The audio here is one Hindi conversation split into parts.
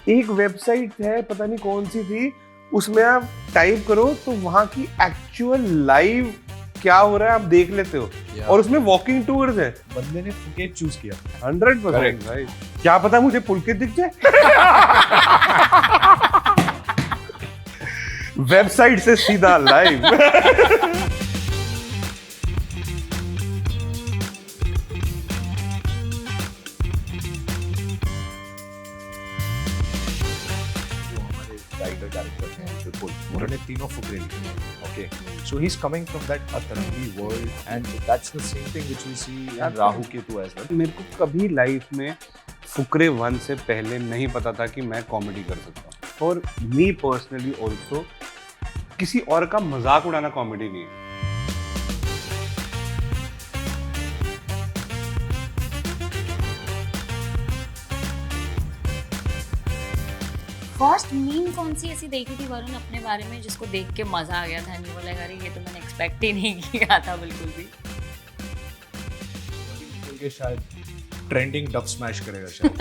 एक वेबसाइट है, पता नहीं कौन सी थी, उसमें आप टाइप करो तो वहां की एक्चुअल लाइव क्या हो रहा है आप देख लेते हो। और उसमें वॉकिंग टूर्स है। बंदे ने फुकेट चूज किया। 100% भाई, क्या पता मुझे पुलकित दिख जाए। वेबसाइट से सीधा लाइव। राइटर डायरेक्टर हैं विपुल, उन्होंने तीनों फुकरे लिखे हैं। Okay, so he is coming from that अतरंगी world and that's the same thing which we see in Rahu Ketu as well. मेरे को कभी लाइफ में फुकरे 1 से पहले नहीं पता था कि मैं कॉमेडी कर सकता हूँ। और मी पर्सनली ऑल्सो किसी और का मजाक उड़ाना कॉमेडी नहीं है। फर्स्ट मीम कौन सी ऐसी देखी थी वरुण अपने बारे में जिसको देख के मजा आ गया था, नहीं बोला अरे ये तो मैंने एक्सपेक्ट ही नहीं किया था बिल्कुल भी। के शायद ट्रेंडिंग डब स्मैश करेगा शायद।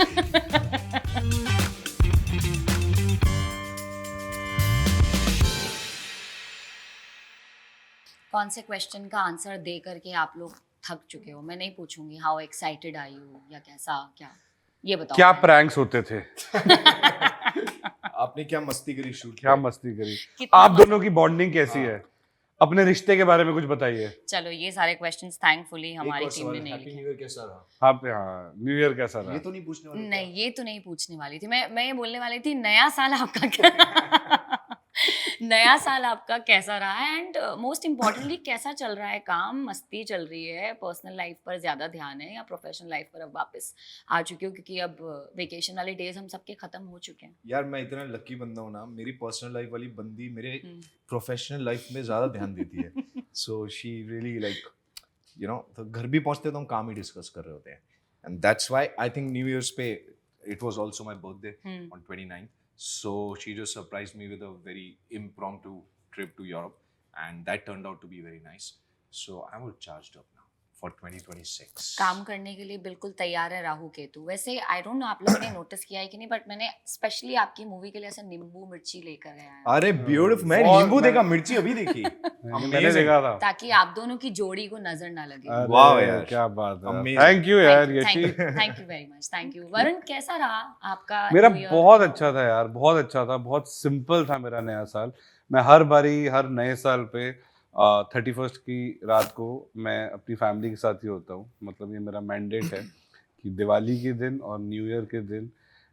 कौन से क्वेश्चन का आंसर दे करके आप लोग थक चुके हो? मैं नहीं पूछूंगी हाउ एक्साइटेड आर यू या कैसा क्या, ये बताओ। क्या प्रैंक्स होते थे, आपने क्या मस्ती करी शूट? क्या मस्ती करी, कितना आप दोनों की बॉन्डिंग कैसी है, अपने रिश्ते के बारे में कुछ बताइए। चलो ये सारे क्वेश्चंस थैंकफुली हमारी टीम ने नहीं हैप्पी लिखे। न्यू ईयर कैसा रहा? आप हाँ, न्यू ईयर कैसा रहा? ये तो नहीं पूछने वाले। नहीं ये तो नहीं पूछने वाली थी, मैं ये बोलने वाली थी नया साल आपका क्या नया साल आपका कैसा रहा है एंड मोस्ट इम्पोर्टेंटली कैसा चल रहा है काम, मस्ती चल रही है, पर्सनल लाइफ पर ज्यादा ध्यान है या प्रोफेशनल लाइफ पर अब वापस आ चुके हो क्योंकि अब वेकेशन वाले डेज हम सबके खत्म हो चुके हैं। यार मैं इतना लकी बंदा हूँ ना, मेरी पर्सनल लाइफ वाली बंदी मेरे प्रोफेशनल लाइफ में ज्यादा ध्यान देती है। So she really like you know, तो घर भी पहुंचते तो हम काम ही डिस्कस कर रहे होते हैं and that's why I think new year's पे it was also my birthday on 29th, so she just surprised me with a very impromptu trip to Europe and that turned out to be very nice, so I'm all charged up now for 2026. काम करने के लिए बिल्कुल तैयार है राहु केतु। वैसे आई डोंट नो आप लोगों ने नोटिस किया है कि नहीं, बट मैंने स्पेशली आपकी मूवी के लिए ऐसे नींबू मिर्ची लेकर गया है अरे ब्यूटीफुल, मैं बहुत- नींबू देखा, मिर्ची अभी देखी। मैंने देखा था। ताकि आप दोनों की जोड़ी को नजर ना लगे। अरे, वाह यार, क्या बात है, Amazing. थैंक यू यार Yeshi. Thank you very much, thank you. Varun कैसा रहा आपका मेरा New Year? बहुत अच्छा था यार, बहुत अच्छा था, बहुत सिंपल था मेरा नया साल। मैं हर बारी हर नए साल पे 31st की रात को मैं अपनी फैमिली के साथ ही होता हूँ। मतलब ये मेरा मैंडेट है कि दिवाली के दिन और न्यू ईयर के दिन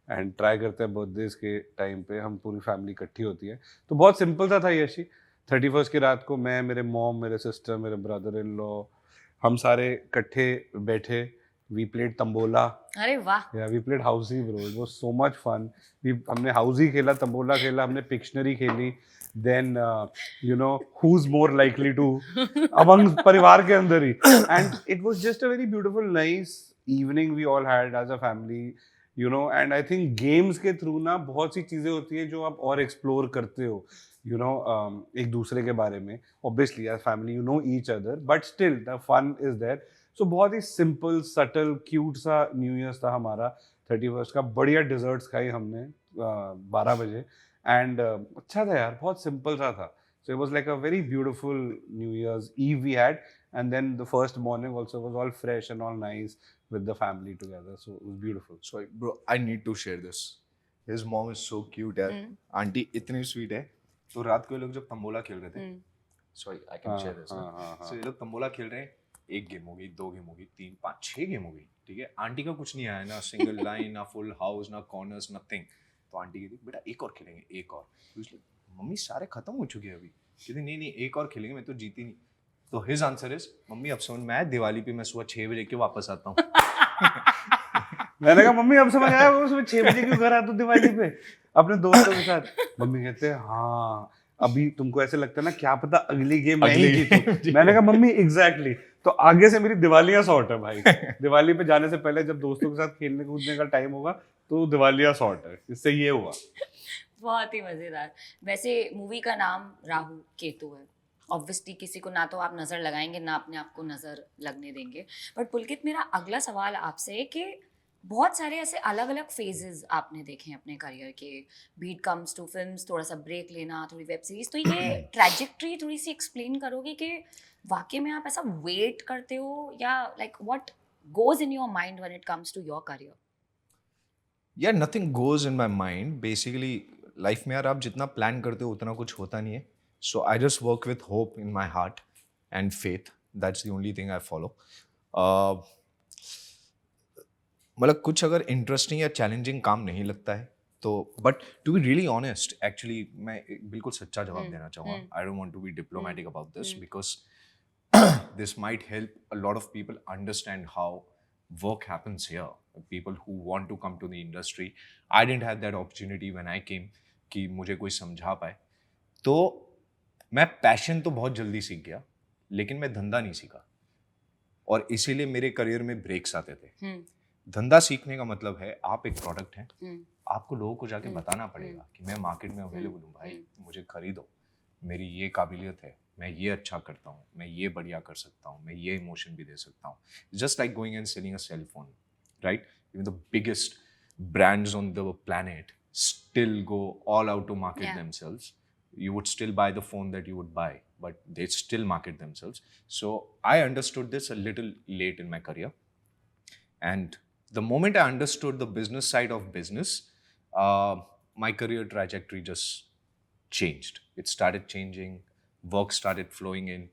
एंड ट्राई करते हैं बर्थडेज के टाइम पे हम पूरी फैमिली इकट्ठी होती है। तो बहुत सिंपल सा था यशी। 31st की रात को मैं, मेरे मॉम, मेरे सिस्टर, मेरे ब्रदर इन लॉ, हम सारे इकट्ठे बैठे। We played tambola. अरे वाह, Yeah, we played Housey, bro. It was so much fun. हमने Housey खेला, तंबोला खेला, हमने Pictionary खेली. Then you know who's more likely to among परिवार के अंदर ही. And it was just a very beautiful, nice evening we all had as a family. You know, and I think games के through ना बहुत सी चीजें होती है जो आप और explore करते हो. You know, एक दूसरे के बारे में. Obviously, as family, you know each other, but still the fun is there. सो बहुत ही सिंपल सटल क्यूट सा न्यू ईयर्स था हमारा 31st का। बढ़िया डिजर्ट्स खाई हमने 12 बजे एंड अच्छा था यार, बहुत सिंपल सा था। So it was like a very beautiful New Year's Eve we had and then the first morning also was all fresh and all nice with the family together, so it was beautiful. So bro I need to share this, his mom is so cute यार, आंटी इतनी स्वीट है। तो रात को ये लोग जब तंबोला खेल रहे थे, sorry I can share this, so ये लोग तंबोला खेल रहे हैं, एक गेम हो गई, 2 गेम हो गई, 3 5 6 गेम हो गई, ठीक है। आंटी का कुछ नहीं आया, ना सिंगल लाइन, ना फुल हाउस, ना कॉर्नर्स, नथिंग। तो आंटी कहती बेटा एक और खेलेंगे, एक और। मम्मी सारे खत्म हो चुके हैं अभी। कहती नहीं नहीं एक और खेलेंगे, मैं तो जीती नहीं। तो हिज आंसर इज मम्मी अब समझ में आया, दिवाली पे मैं सुबह 6 बजे क्यों वापस आता हूँ। मैंने कहा मम्मी अब समझ आया, वो सुबह 6 बजे क्यों घर आता दिवाली पे अपने दोस्तों के साथ। मम्मी कहते हैं हाँ अभी तुमको ऐसे लगता है ना, क्या पता अगली गेम मैं ही जीतूं। मैंने कहा मम्मी एग्जैक्टली, तो आगे से मेरी दिवालियां सॉर्ट है भाई। दिवाली पे जाने से पहले जब दोस्तों के साथ खेलने कूदने का टाइम होगा तो दिवालियां सॉर्ट है, इससे ये हुआ। बहुत ही मजेदार। वैसे मूवी का नाम राहु केतु है, ऑब्वियसली किसी को ना तो आप नजर लगाएंगे ना अपने आप को नजर लगने देंगे। बट पुलकित मेरा अगला सवाल आपसे है कि बहुत सारे ऐसे अलग अलग फेजेस आपने देखे हैं अपने करियर के, बीट कम्स टू फिल्म्स, थोड़ा सा ब्रेक लेना, थोड़ी वेब सीरीज, तो ये ट्रैजेक्टरी थोड़ी सी एक्सप्लेन करोगे कि वाकई में आप ऐसा वेट करते हो या like what goes in your mind when it comes to your career? यार nothing goes in my mind basically. Life में यार आप जितना प्लान करते हो उतना कुछ होता नहीं है. So I just work with hope in my heart and faith. That's the only thing I follow. मतलब कुछ अगर इंटरेस्टिंग या चैलेंजिंग काम नहीं लगता है तो, but to be really honest, actually मैं एक बिल्कुल सच्चा जवाब देना चाहूँगा. I don't want to be diplomatic about this because this might help a lot of people understand how work happens here. People who want to come to the industry. I didn't have that opportunity when I came कि मुझे कोई समझा पाए. तो मैं पैशन तो बहुत जल्दी सीख गया लेकिन मैं धंधा नहीं सीखा और इसीलिए मेरे करियर में ब्रेक्स आते थे. धंधा सीखने का मतलब है आप एक प्रोडक्ट हैं, आपको लोगों को जाके बताना पड़ेगा कि मैं मार्केट में अवेलेबल हूँ भाई, मुझे खरीदो, मेरी ये काबिलियत है, मैं ये अच्छा करता हूँ, मैं ये बढ़िया कर सकता हूँ, मैं ये इमोशन भी दे सकता हूँ. Just like going and selling a cell phone, right? Even the biggest brands on the planet still go all out to market themselves. You would still buy the phone that you would buy, but they still market themselves. So I understood this a little late in my career. And the moment I understood the business side of business, my career trajectory just changed. It started changing, work started flowing in.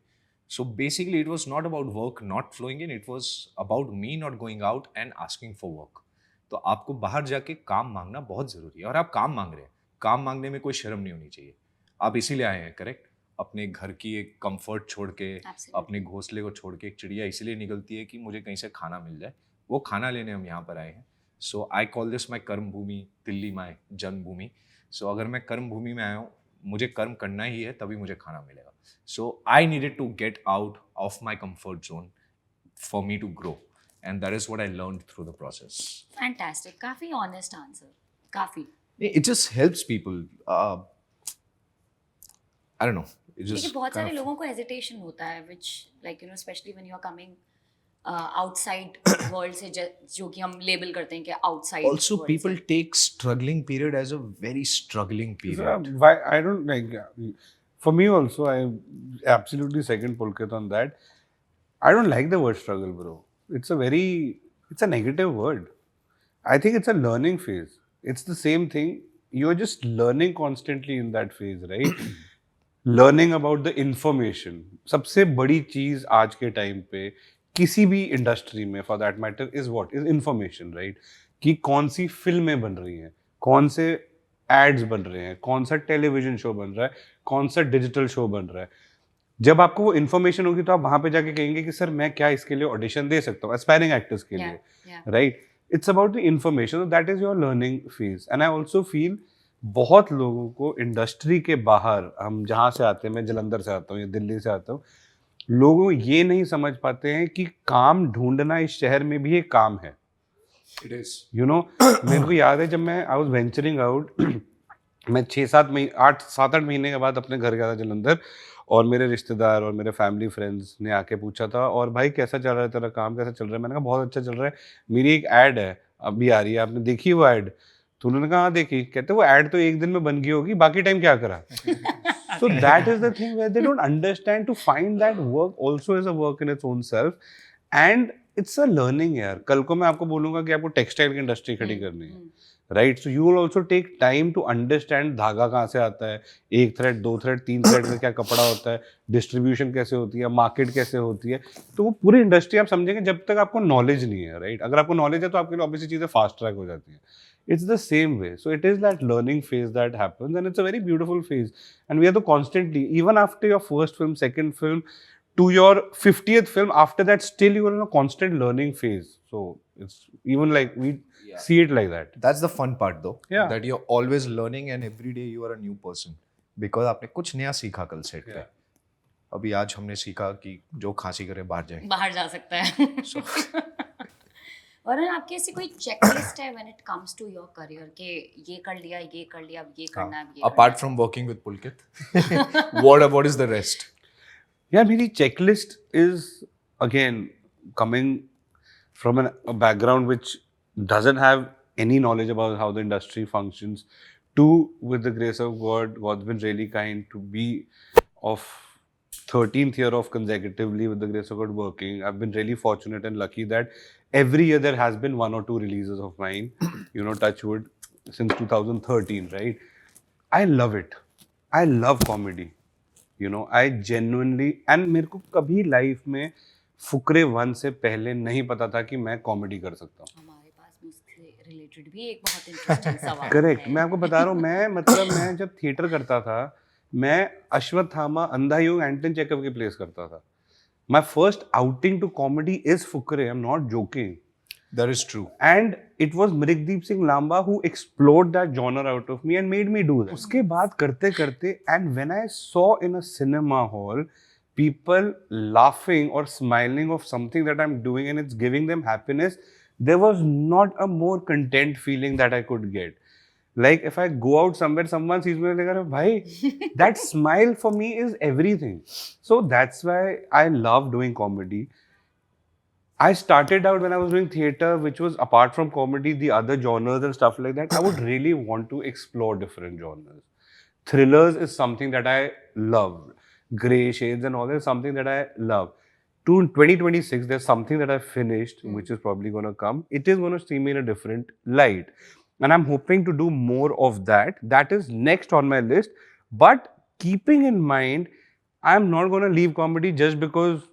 So basically, it was not about work not flowing in, it was about me not going out and asking for work. तो आपको बाहर जाके काम मांगना बहुत ज़रूरी है और आप काम मांग रहे हैं, काम मांगने में कोई शर्म नहीं होनी चाहिए. आप इसीलिए आए हैं, करेक्ट? अपने घर की एक कंफर्ट छोड़ के, अपने घोंसले को छोड़ के, एक चिड़िया इसीलिए निकलती है कि मुझे कहीं से खाना मिल जाए. वो खाना लेने हम यहाँ पर आए हैं. सो आई कॉल दिस माई कर्म भूमि, दिल्ली माई जन्मभूमि. सो अगर मैं कर्म भूमि में आया हूँ, मुझे कर्म करना ही है, तभी मुझे खाना मिलेगा. So I needed to get out of my comfort zone for me to grow. And that is what I learned through the process. Fantastic. काफी honest answer. काफी. It just helps people. I don't know. It just लेकिन बहुत सारे लोगों को hesitation होता है, which like you know, especially when you are coming outside world से जो कि हम label करते हैं कि outside. Also, people take struggling period as a very struggling period. Why I don't like. For me also, I absolutely second Pulkit on that. I don't like the word struggle, bro. It's a negative word. I think it's a learning phase. It's the same thing. You're just learning constantly in that phase, right? Learning about the information. सबसे बड़ी चीज आज के टाइम पे किसी भी इंडस्ट्री में for that matter is what? Is information, right? कि कौन सी फिल्में बन रही हैं, कौन से एड्स बन रहे हैं, कौन सा टेलीविजन शो बन रहा है, कौन सा डिजिटल शो बन रहा है. जब आपको वो इन्फॉर्मेशन होगी तो आप वहां पे जाके कहेंगे कि सर मैं क्या इसके लिए ऑडिशन दे सकता हूँ एस्पायरिंग एक्टर्स के लिए, right? It's about the information, that is your learning phase. And I also feel बहुत लोगों को इंडस्ट्री के बाहर, हम जहाँ से आते हैं, मैं जलंधर से आता हूँ या दिल्ली से आता हूँ, लोगों ये नहीं समझ पाते हैं कि काम ढूंढना इस शहर में भी एक काम है. It is. You know, मेरे को याद है जब मैं आई वाज वेंचरिंग आउट, मैं 7-8 महीने के बाद अपने घर गया था जलंधर, और मेरे रिश्तेदार और मेरे फैमिली फ्रेंड्स ने आके पूछा था, और भाई कैसा चल रहा है तेरा काम, कैसा चल रहा है? मैंने कहा बहुत अच्छा चल रहा है, मेरी एक ऐड है अभी आ रही है, आपने देखी वो ऐड? तो उन्होंने कहा हाँ देखी. कहते वो ऐड तो एक दिन में बन गई होगी, बाकी टाइम क्या करा? So that is the thing where they don't understand to find that work also is a work in its own self, and it's a learning यार. कल को मैं आपको बोलूँगा कि आपको टेक्सटाइल की इंडस्ट्री खड़ी करनी है, right? So you will also take time to understand धागा कहाँ से आता है, 1 थ्रेड 2 थ्रेड 3 थ्रेड में क्या कपड़ा होता है, डिस्ट्रीब्यूशन कैसे होती है, मार्केट कैसे होती है. तो वो पूरी इंडस्ट्री आप समझेंगे जब तक आपको नॉलेज नहीं है, राइट? अगर आपको नॉलेज है तो आपके लिए ऑब्वियसली चीज़ें फास्ट ट्रैक हो जाती हैं. It's the same way. So it is that learning phase that happens, and it's a very beautiful phase. And we have to constantly, even after your first film, second film, to your 50th film, after that, still you are in a constant learning phase. So it's even like we see it like that. That's the fun part though. Yeah. That you're always learning and every day you are a new person. Because आपने कुछ नया सीखा कल सेट पे. अभी आज हमने सीखा कि जो खांसी करे बाहर जाए. बाहर जा सकता है. So, और आपकी ऐसी कोई चेकलिस्ट है when it comes to your career के ये कर लिया, ये कर लिया, अब ये करना है, अब ये apart from working with Pulkit, what is the rest? Yeah, मेरी checklist is again coming from a background which doesn't have any knowledge about how the industry functions, to, with the grace of God, God's been really kind to be of 13th year of consecutively, with the grace of God, working. I've been really fortunate and lucky that every year there has been 1 or 2 releases of mine, touch wood, since 2013, right? I love it. I love comedy. I genuinely, and मेरे को कभी लाइफ में फुकरे 1 से पहले नहीं पता था कि मैं कॉमेडी कर सकता हूँ. हमारे पास भी उससे रिलेटेड भी एक बहुत इंटरेस्टिंग सवाल करेक्ट. है. मैं आपको बता रहा हूँ, मैं जब थिएटर करता था, मैं अश्वत्थामा, अंधायोग, एंटन चेकअप के प्लेस करता था. My first outing to comedy is Fukrey. I am not joking. That is true. And it was Mrigdeep Singh Lamba who explored that genre out of me and made me do that. उसके बाद करते करते, and when I saw in a cinema hall people laughing or smiling of something that I'm doing and it's giving them happiness, there was not a more content feeling that I could get. Like if I go out somewhere, someone sees me like, bhai, that smile for me is everything. So that's why I love doing comedy. I started out when I was doing theatre, which was apart from comedy, the other genres and stuff like that. I would really want to explore different genres. Thrillers is something that I love. Grey shades and all that is something that I love. To 2026, there's something that I finished, which is probably going to come. It is going to see me in a different light. And I'm hoping to do more of that. That is next on my list. But keeping in mind, I'm not going to leave comedy just because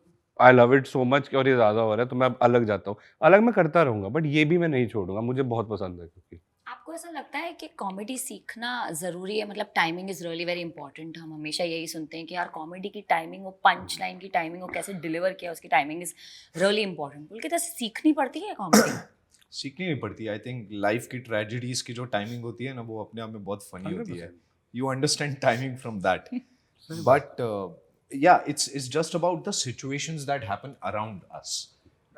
I love it so much और ये ज़्यादा हो रहा है तो मैं अब अलग जाता हूँ. अलग मैं करता रहूँगा, बट ये भी मैं नहीं छोड़ूंगा. मुझे बहुत पसंद है. क्योंकि आपको ऐसा लगता है कि कॉमेडी सीखना ज़रूरी है? मतलब timing is really very important. हम हमेशा यही सुनते हैं कि यार कॉमेडी की टाइमिंग हो, पंच लाइन की टाइमिंग हो, कैसे डिलीवर किया उसकी टाइमिंग इज़ रियली इंपॉर्टेंट. बोल के जैसे सीखनी पड़ती है कॉमेडी. सीखनी नहीं पड़ती. आई थिंक लाइफ की ट्रेजेडीज की जो टाइमिंग होती है ना, वो अपने आप में बहुत फनी होती है. You understand timing from that. But yeah, it's just about the situations that happen around us.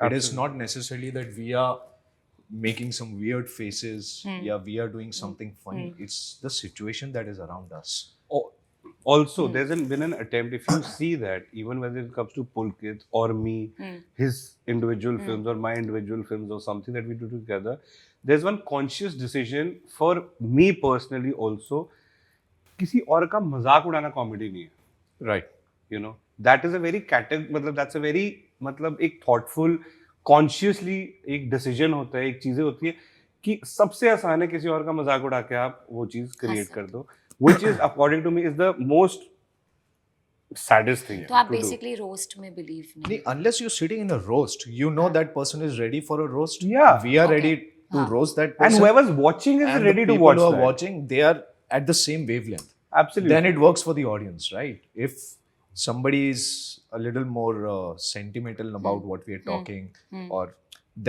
It is not necessarily that we are making some weird faces. Yeah, we are doing something funny. It's the situation that is around us. Also, there's been an attempt, if you see that, even when it comes to Pulkit or me, his individual films or my individual films or something that we do together, there's one conscious decision for me personally also. किसी और का मजाक उड़ाना कॉमेडी नहीं है. Right. That is a very that's a very एक thoughtful, consciously एक decision होता है, एक चीजें होती है कि सबसे आसान है किसी और का मजाक उड़ा के आप वो चीज क्रिएट कर दो, which is according to me is the most saddest thing. तो आप बेसिकली रोस्ट में बिलीव नहीं. Unless you're sitting in a roast, you know that person is ready for a roast. Yeah. We are ready to roast that person. And whoever's watching is and ready the to watch people who are that. watching, they are at the same wavelength. Absolutely. Then it works for the audience, right? If somebody is a little more sentimental about what we are talking, or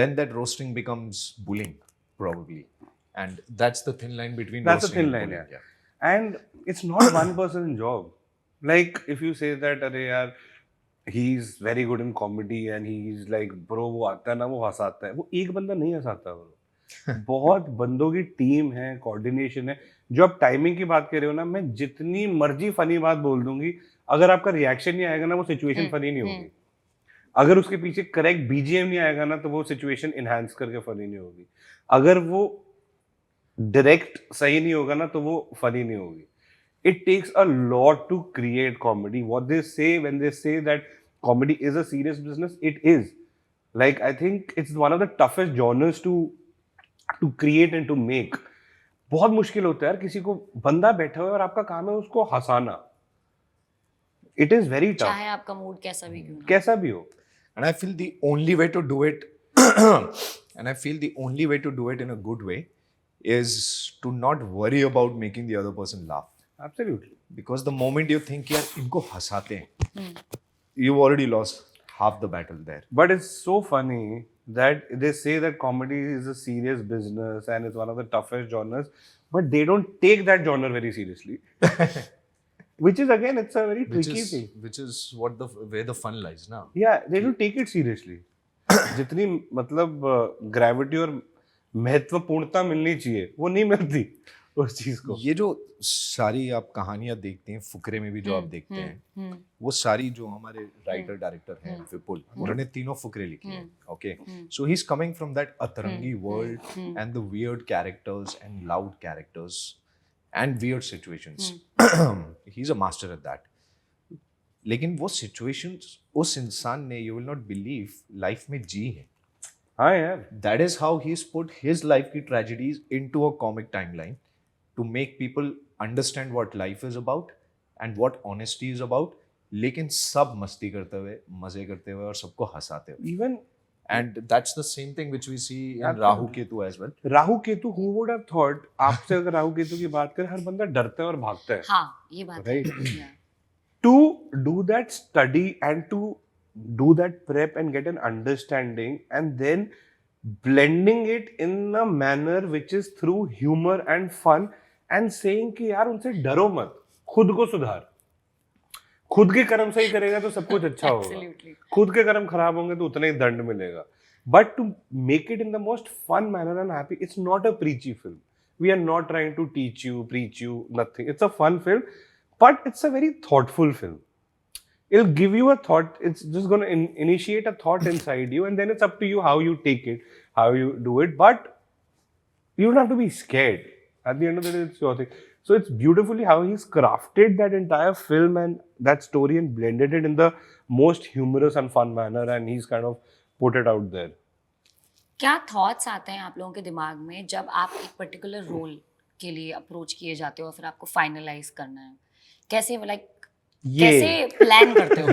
then that roasting becomes bullying probably, and that's the thin line between That's the roasting thin and line, bullying. yeah. And it's not one person's job. Like if you say that अरे यार he's very good in comedy and he's like bro वो आता है ना, वो हंसाता है, वो एक बंदा नहीं हंसाता bro. बहुत बंदों की टीम है, कोऑर्डिनेशन है. जो आप टाइमिंग की बात कर रहे हो ना, मैं जितनी मर्जी फनी बात बोल दूंगी, अगर आपका रिएक्शन नहीं आएगा ना, वो सिचुएशन फनी नहीं होगी. अगर उसके पीछे करेक्ट बीजीएम नहीं आएगा ना, तो वो सिचुएशन इनहांस करके फनी नहीं होगी. अगर वो डायरेक्ट सही नहीं होगा ना, तो वो फनी नहीं होगी. It takes a lot to create comedy. What they say when they say that comedy is a serious business, it is. Like I think it's one of the toughest genres to create and to make. बहुत मुश्किल होता है यार, किसी को बंदा बैठा हुआ है और आपका काम है उसको हंसाना. It is very tough. चाहे आपका मूड कैसा भी क्यों ना. कैसा भी हो. And I feel the only way to do it, and I feel the only way to do it in a good way, is to not worry about making the other person laugh. Absolutely. Because the moment you think यार इनको हंसाते हैं, you've already lost half the battle there. But it's so funny that they say that comedy is a serious business and it's one of the toughest genres, but they don't take that genre very seriously. Which is again, it's a very tricky thing. Which is where the fun lies now. Yeah, they don't take it seriously. जितनी मतलब gravity और महत्वपूर्णता मिलनी चाहिए, वो नहीं मिलती. उस चीज को। ये जो सारी आप कहानियां देखते हैं फुकरे में भी जो आप देखते हैं, वो सारी जो हमारे राइटर डायरेक्टर हैं विपुल, उन्होंने तीनों फुकरे लिखे हैं. Okay, so he is coming from that अतरंगी world and the weird characters and loud characters and weird situations. He is a master at that. लेकिन वो सिचुएशंस उस इंसान ने, you will not believe, life में जी है. हाँ यार, That is how he's put his life की tragedies into a comic timeline to make people understand what life is about and what honesty is about. लेकिन सब मस्ती करते हुए, मजे करते हुए और सबको हंसाते हुए. even And that's the same thing which we see in Absolutely. Rahu Ketu as well. Rahu Ketu, who would have thought, आपसे अगर राहु केतु की बात करें, हर बंदा डरता है और भागता है. हाँ, ये बात है. Right. Yeah. To do that study and to do that prep and get an understanding and then blending it in a manner which is through humor and fun and saying कि यार उनसे डरो मत, खुद को सुधार, खुद के कर्म सही करेगा तो सब कुछ अच्छा होगा, Absolutely. खुद के कर्म खराब होंगे तो उतना ही दंड मिलेगा. But to make it in the most fun manner and happy, it's not a preachy film. We are not trying to teach you, preach you, nothing. It's a fun film, but it's a very thoughtful film. It'll give you a thought. It's just going to initiate a thought inside you, and then it's up to you how you take it, how you do it. But you don't have to be scared. At the end of the day, it's your thing. So it's beautifully how he's crafted that entire film and that story and blended it in the most humorous and fun manner, and he's kind of put it out there. क्या थॉट्स आते हैं आप लोगों के दिमाग में जब आप एक पर्टिकुलर रोल के लिए अप्रोच किए जाते हो और फिर आपको फाइनलाइज करना है? कैसे लाइक कैसे प्लान करते हो?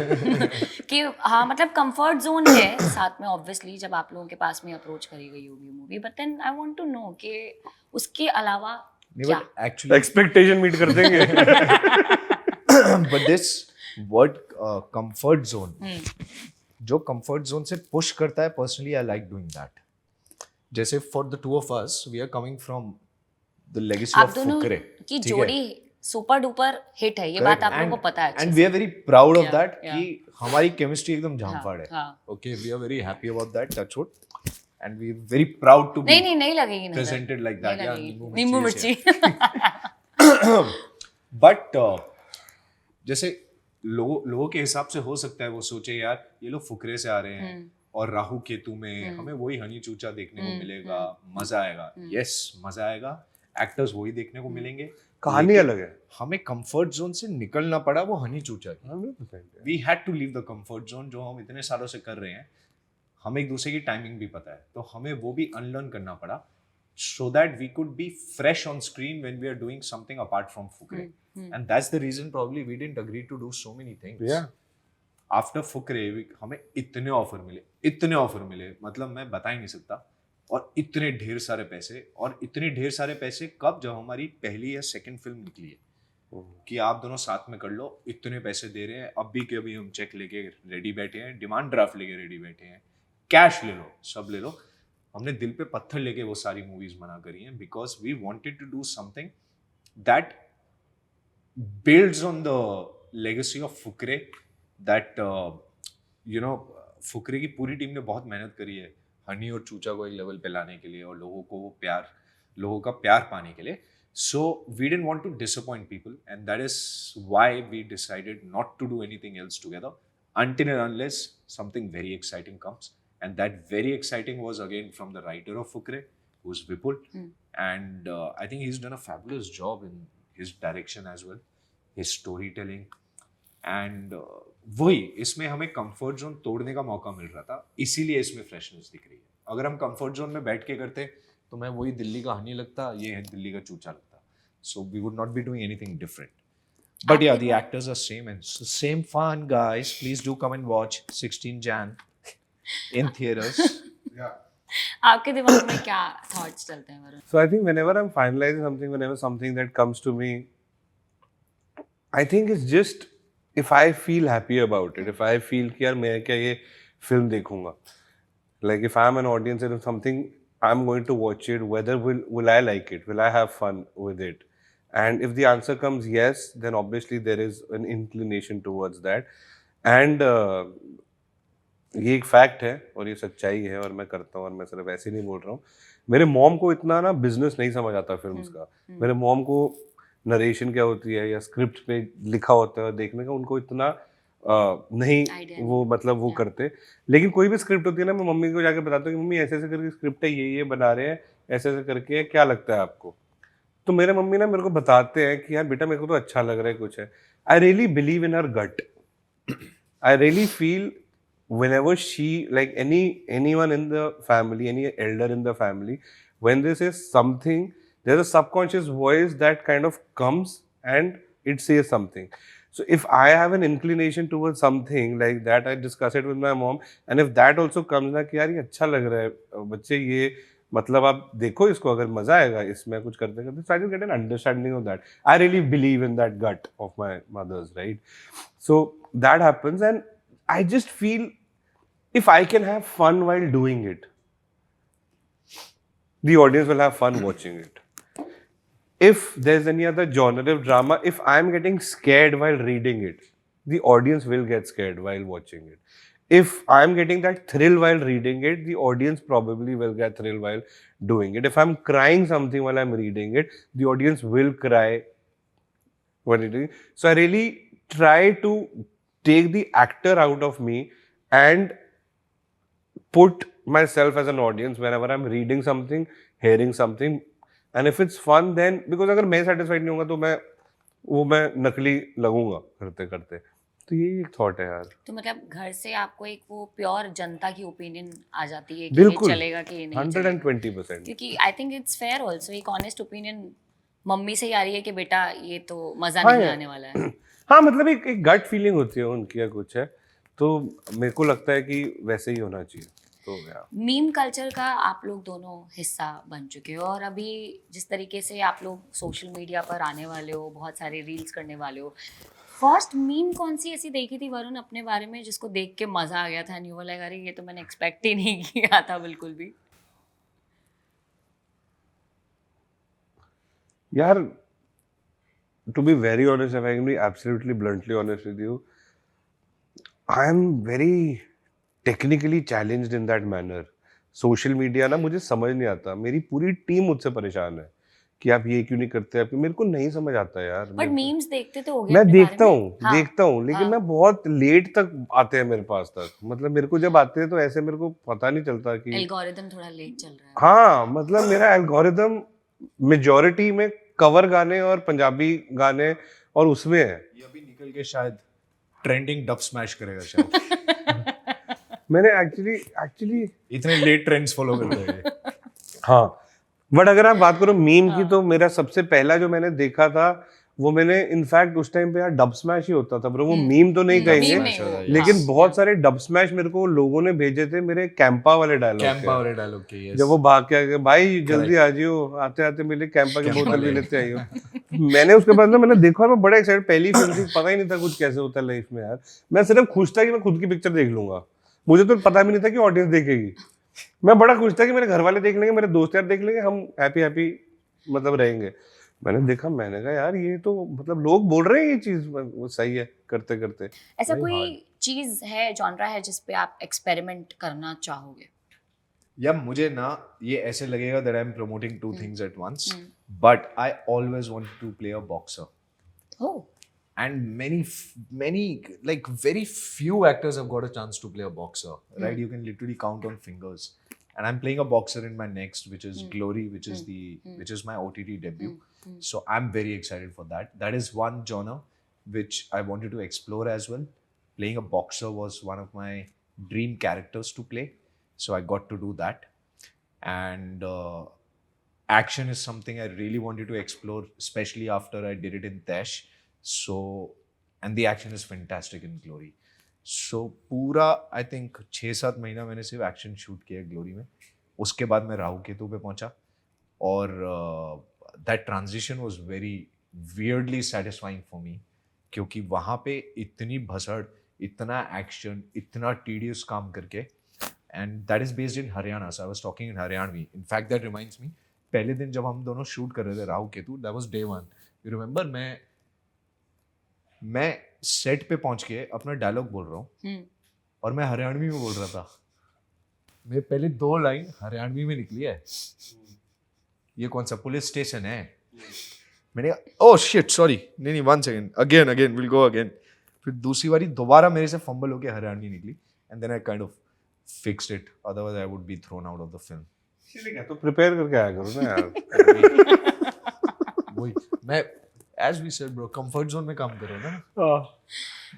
कि हाँ, मतलब कंफर्ट जोन है साथ में ऑब्वियसली जब आप लोगों के पास में अप्रोच करी गई होगी movie, but then I want to know कि उसके अलावा क्या? Actually, Expectation meet कर देंगे. but this word comfort zone, जो comfort zone से push करता है, personally I like doing that. जैसे for the two of us, we are coming from the legacy आप of दोनों फुकरे. की ठीक है? जोड़ी सुपर डुपर हिट है, ये बात आप लोगों को पता है. And we are very proud of Yeah, that yeah. कि हमारी chemistry एकदम झांफाड़ है. हाँ. Okay, we are very happy about that. Touch wood. And we are very proud to be नहीं लगेगी नजर. presented like that. नहीं Yeah, लगेगी. नींबू नींबू मिर्ची मिर्ची. बट जैसे लोगों के हिसाब से हो सकता है वो सोचे यार ये लोग फुकरे से आ रहे हैं और राहु केतु में हमें वही हनी चूचा देखने को मिलेगा, मजा आएगा. यस, मजा आएगा, एक्टर्स वही देखने को मिलेंगे, कहानी अलग है. हमें कंफर्ट जोन से निकलना पड़ा वो हनी चूचा की. 100%. We had to leave the comfort zone जो हम इतने सालों से कर रहे हैं. हमें एक दूसरे की टाइमिंग भी पता है, तो हमें वो भी अनलर्न करना पड़ा so that we could be fresh on screen when we are doing something apart from Fukre. And that's the reason probably we didn't agree to do so many things. Yeah. After Fukre, हमें इतने ऑफर मिले, मतलब मैं बता ही नहीं सकता. और इतने ढेर सारे पैसे कब, जब हमारी पहली या सेकंड फिल्म निकली है कि आप दोनों साथ में कर लो, इतने पैसे दे रहे हैं, अभी के अभी हम चेक लेके रेडी बैठे हैं, डिमांड ड्राफ्ट लेके रेडी बैठे हैं, कैश ले लो, सब ले लो. हमने दिल पे पत्थर लेके वो सारी मूवीज बना करी हैं because we wanted to do something that builds on the legacy of Fukrey. That you know, Fukrey की पूरी टीम ने बहुत मेहनत करी है हनी और चूचा को एक लेवल पे लाने के लिए और लोगों का प्यार पाने के लिए. So we didn't want to disappoint people and that is why we decided not to do anything else together until and unless something very exciting comes. And that very exciting was again from the writer of Fukre, who's Vipul. And I think he's done a fabulous job in his direction as well, his storytelling. And वही इसमें हमें कंफर्ट जोन तोड़ने का मौका मिल रहा था, इसीलिए इसमें फ्रेशनेस दिख रही है. अगर हम कंफर्ट जोन में बैठ के करते तो मैं वही दिल्ली का हनी लगता, ये है दिल्ली का चूचा लगता. So we would not be doing anything different. But yeah, the actors are same and same fun, guys. Please do come and watch 16 Jan in theaters. Yeah. आपके दिमाग में क्या थॉट्स चलते हैं Varun? So I think whenever I'm finalizing something, whenever something that comes to me, I think it's just if I feel happy about it, if I feel कि यार मैं क्या ये film देखूंगा, like if I'm an audience and if something I'm going to watch it, whether will I like it, will I have fun with it, and if the answer comes yes, then obviously there is an inclination towards that. And ये एक फैक्ट है और ये सच्चाई है और मैं करता हूँ और मैं सिर्फ ऐसे नहीं बोल रहा हूँ. मेरे मॉम को इतना ना बिजनेस नहीं समझ आता फिल्म्स का। मेरे मॉम को नरेशन क्या होती है या स्क्रिप्ट पे लिखा होता है देखने का उनको इतना नहीं Idea वो मतलब वो करते। लेकिन कोई भी स्क्रिप्ट होती है ना मैं मम्मी को जाके बताता हूँ कि मम्मी ऐसे ऐसे करके स्क्रिप्ट है ये बना रहे हैं ऐसे ऐसे करके क्या लगता है आपको। तो मेरे मम्मी ना मेरे को बताते हैं कि यार बेटा मेरे को तो अच्छा लग रहा है कुछ है। I really believe in her gut. I really feel whenever she like anyone in the family, any elder in the family, when they say something, there's a subconscious voice that kind of comes and it says something. So if I have an inclination towards something like that, I discuss it with my mom, and if that also comes ना कि यार ये अच्छा लग रहा है बच्चे ये मतलब आप देखो इसको अगर मजा आएगा इसमें कुछ करते करते, so I just get an understanding of that. I really believe in that gut of my mother's, right? So that happens, and I just feel if I can have fun while doing it, the audience will have fun watching it. If there's any other genre of drama, if I'm getting scared while reading it, the audience will get scared while watching it. If I'm getting that thrill while reading it, the audience probably will get thrill while doing it. If I'm crying something while I'm reading it, the audience will cry while reading it. So I really try to take the actor out of me and put myself as an audience whenever I'm reading something, hearing something, and if it's fun, then because अगर मैं satisfied नहीं होऊंगा तो मैं नकली लगूंगा करते करते। तो यही एक थॉट है यार। तो मतलब घर से आपको एक वो प्योर जनता की ओपिनियन आ जाती है कि बिल्कुल, ये चलेगा कि ये नहीं चलेगा। 120%। क्योंकि I think it's fair also, एक ऑनेस्ट ओपिनियन मम्मी से ही आ रही है कि बेटा ये तो मजा हाँ नहीं यार। आने वाला है। हाँ मतलब एक गट फीलिंग होती है उनकी या कुछ है, तो मेरे को लगता है कि वैसे ही होना चाहिए। तो यार मीम कल्चर का आप लोग दोनों हिस्सा बन चुके हो, और अभी जिस तरीके से आप लोग सोशल मीडिया पर आने वाले हो, बहुत सारे रील्स करने वाले हो, फर्स्ट मीम कौन सी ऐसी देखी थी वरुण अपने बारे में जिसको देख के मजा आ गया था, न्यू वाला अरे ये तो मैंने एक्सपेक्ट ही नहीं किया था बिल्कुल भी? यार to be very honest, if I can be absolutely bluntly honest with you, I am very technically challenged in that manner. Social media ना मुझे समझ नहीं आता, मेरी पूरी टीम मुझसे परेशान है कि आप ये क्यों नहीं करते, आप मेरे को नहीं समझ आता यार। बट मीम्स देखते तो होगे मैं अपने देखता बारे में? हूँ हाँ, देखता हूँ लेकिन हाँ। मैं बहुत लेट तक आते हैं मेरे पास तक, मतलब मेरे को जब आते हैं तो ऐसे मेरे को पता नहीं चलता कि एल्गोरिदम थोड़ा लेट चल रहा है। हाँ मतलब मेरा एल्गोरिदम मेजॉरिटी में कवर गाने और पंजाबी गाने और उसमें है। ये अभी निकल के शायद ट्रेंडिंग डब स्मैश करेगा शायद। मैंने एक्चुअली इतने लेट ट्रेंड्स फॉलो करते हैं। हाँ बट अगर आप बात करो मीम की तो मेरा सबसे पहला जो मैंने देखा था वो मैंने इनफैक्ट उस टाइम पे यार डब स्मैश ही होता था ब्रो, वो मीम तो नहीं मीम कहेंगे नहीं वो, लेकिन हाँ। बहुत सारे डब स्मैश मेरे को लोगों ने भेजे थे मेरे कैंपा वाले डायलॉग कैंपा वाले डायलॉग के, yes। जब वो भाग के आगे भाई जल्दी आ जियो, आते आते मेरे कैंपा की बोतल भी लेते आइयो। मैंने उसके बाद ना मैंने देखा और मैं बड़ा एक्साइटेड, पहली फिल्म थी, पता ही नहीं था कुछ कैसे होता है लाइफ में यार। मैं सिर्फ खुश था कि मैं खुद की पिक्चर देख लूंगा, मुझे तो पता भी नहीं था कि ऑडियंस देखेगी। मैं बड़ा खुश था कि मेरे घर वाले देख लेंगे, मेरे दोस्त यार देख लेंगे, हम हैप्पी मतलब रहेंगे। मैंने देखा, मैंने कहा यार ये तो मतलब लोग बोल रहे हैं ये चीज वो सही है करते करते। ऐसा कोई चीज है, जॉनरा है जिस पे आप एक्सपेरिमेंट करना चाहोगे? या मुझे ना ये ऐसे लगेगा that I'm promoting two things at once, but I always wanted to play a boxer. Oh, And many like very few actors have got a chance to play a boxer, right? You can literally count on fingers. And I'm playing a boxer in my next, which is Glory, which is which is my OTT debut. So I'm very excited for that. That is one genre which I wanted to explore as well. Playing a boxer was one of my dream characters to play, so I got to do that. And action is something I really wanted to explore, especially after I did it in Tesh. So, and the action is fantastic in Glory. So पूरा I think 6-7 महीना मैंने सिर्फ एक्शन शूट किया ग्लोरी में। उसके बाद मैं राहु केतु पे पहुंचा और that transition was very weirdly satisfying for me, क्योंकि वहाँ पे इतनी भसड़, इतना एक्शन, इतना tedious काम करके, and that is based in Haryana. So I was talking in Haryanvi. In fact, that reminds me, पहले दिन जब हम दोनों शूट कर रहे थे Rahu Ketu, that was day 1. You remember मैं सेट पे पहुंच के अपना डायलॉग बोल रहा हूँ और मैं हरियाणवी में बोल रहा था। मेरे पहले 2 लाइन हरियाणवी में निकली है, ये कौन सा पुलिस स्टेशन है, मैंने कहा ओह शिट सॉरी, नहीं 1 second, again will go again, फिर दूसरी बारी दोबारा मेरे से फंबल होके हरियाणवी निकली, and then I kind of fixed it, otherwise I would be thrown out of the film. इसीलिए तो प्रिपेयर करके आया करो ना यार। वही मैं, as we said bro, comfort zone में काम करो ना।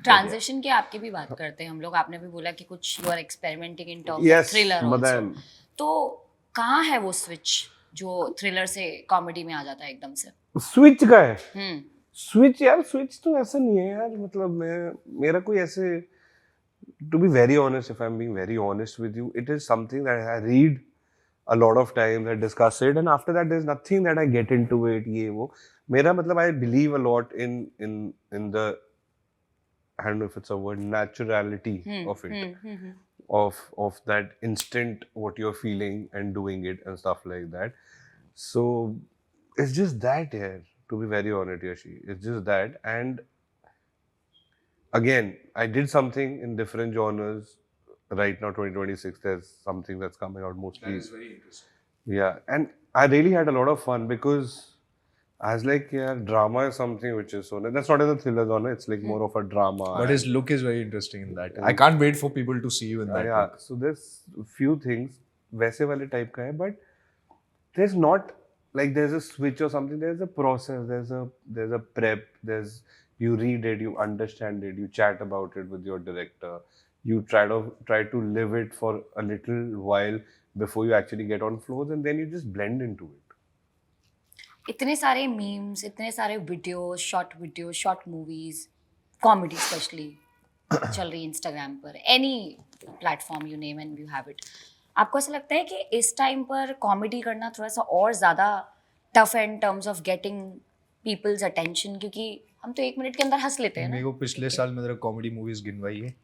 ट्रांजिशन की आपकी भी बात करते हैं हम लोग, आपने भी बोला कि कुछ you are experimenting in terms of Yes, thriller Madan. Also, तो कहाँ है वो स्विच जो थ्रिलर से कॉमेडी में आ जाता है एकदम से? स्विच का है, हम्म स्विच यार, स्विच तो ऐसा नहीं है यार, मतलब मेरा कोई ऐसे, to be very honest, if I'm being very honest with you, it is something that I read a lot of times, I discuss it, and after that there's nothing that I get into it, ये वो, मेरा मतलब I believe a lot in the, I don't know if it's a word, naturality of it, of that instant what you're feeling and doing it and stuff like that. So it's just that, yeah, to be very honest, Yashi, it's just that. And again, I did something in different genres. Right now 2026 there's something that's coming out mostly. That is very interesting. Yeah, and I really had a lot of fun because I was like, yeah, drama is something which is so, that's not in the thriller genre, it's like more of a drama. But his look is very interesting in that. I can't wait for people to see you in that yeah, look. so there's few things वैसे वाले type का है, but there's not like there's a switch or something, there's a process, there's a prep, there's, you read it, you understand it, you chat about it with your director, you try to live it for a little while before you actually get on floors, and then you just blend into it. इतने सारे मीम्स, इतने सारे videos, short movies, comedy specially चल रही है इंस्टाग्राम पर, any platform you name and you have it, आपको ऐसा लगता है कि इस टाइम पर कॉमेडी करना थोड़ा सा और ज़्यादा टफ है in terms of getting people's attention, क्योंकि हम तो 1 मिनट के अंदर हंस लेते हैं मेरे ना? को पिछले साल में तेरा कॉमेडी मूवीज गिनवाई है?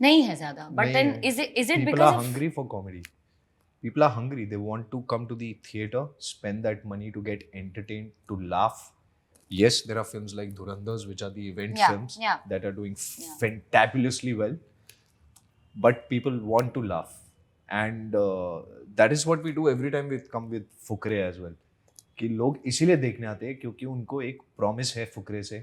नहीं है ज़्यादा, but then is it People because are hungry for comedy. People are hungry. They want to come to the theater, spend that money to get entertained, to laugh. Yes, there are films like Dhurandhars, which are the event films that are doing fantabulously well. But people want to laugh. And that is what we do every time we come with Fukre as well. कि लोग इसीलिए देखने आते हैं क्योंकि उनको एक प्रॉमिस है फुकरे से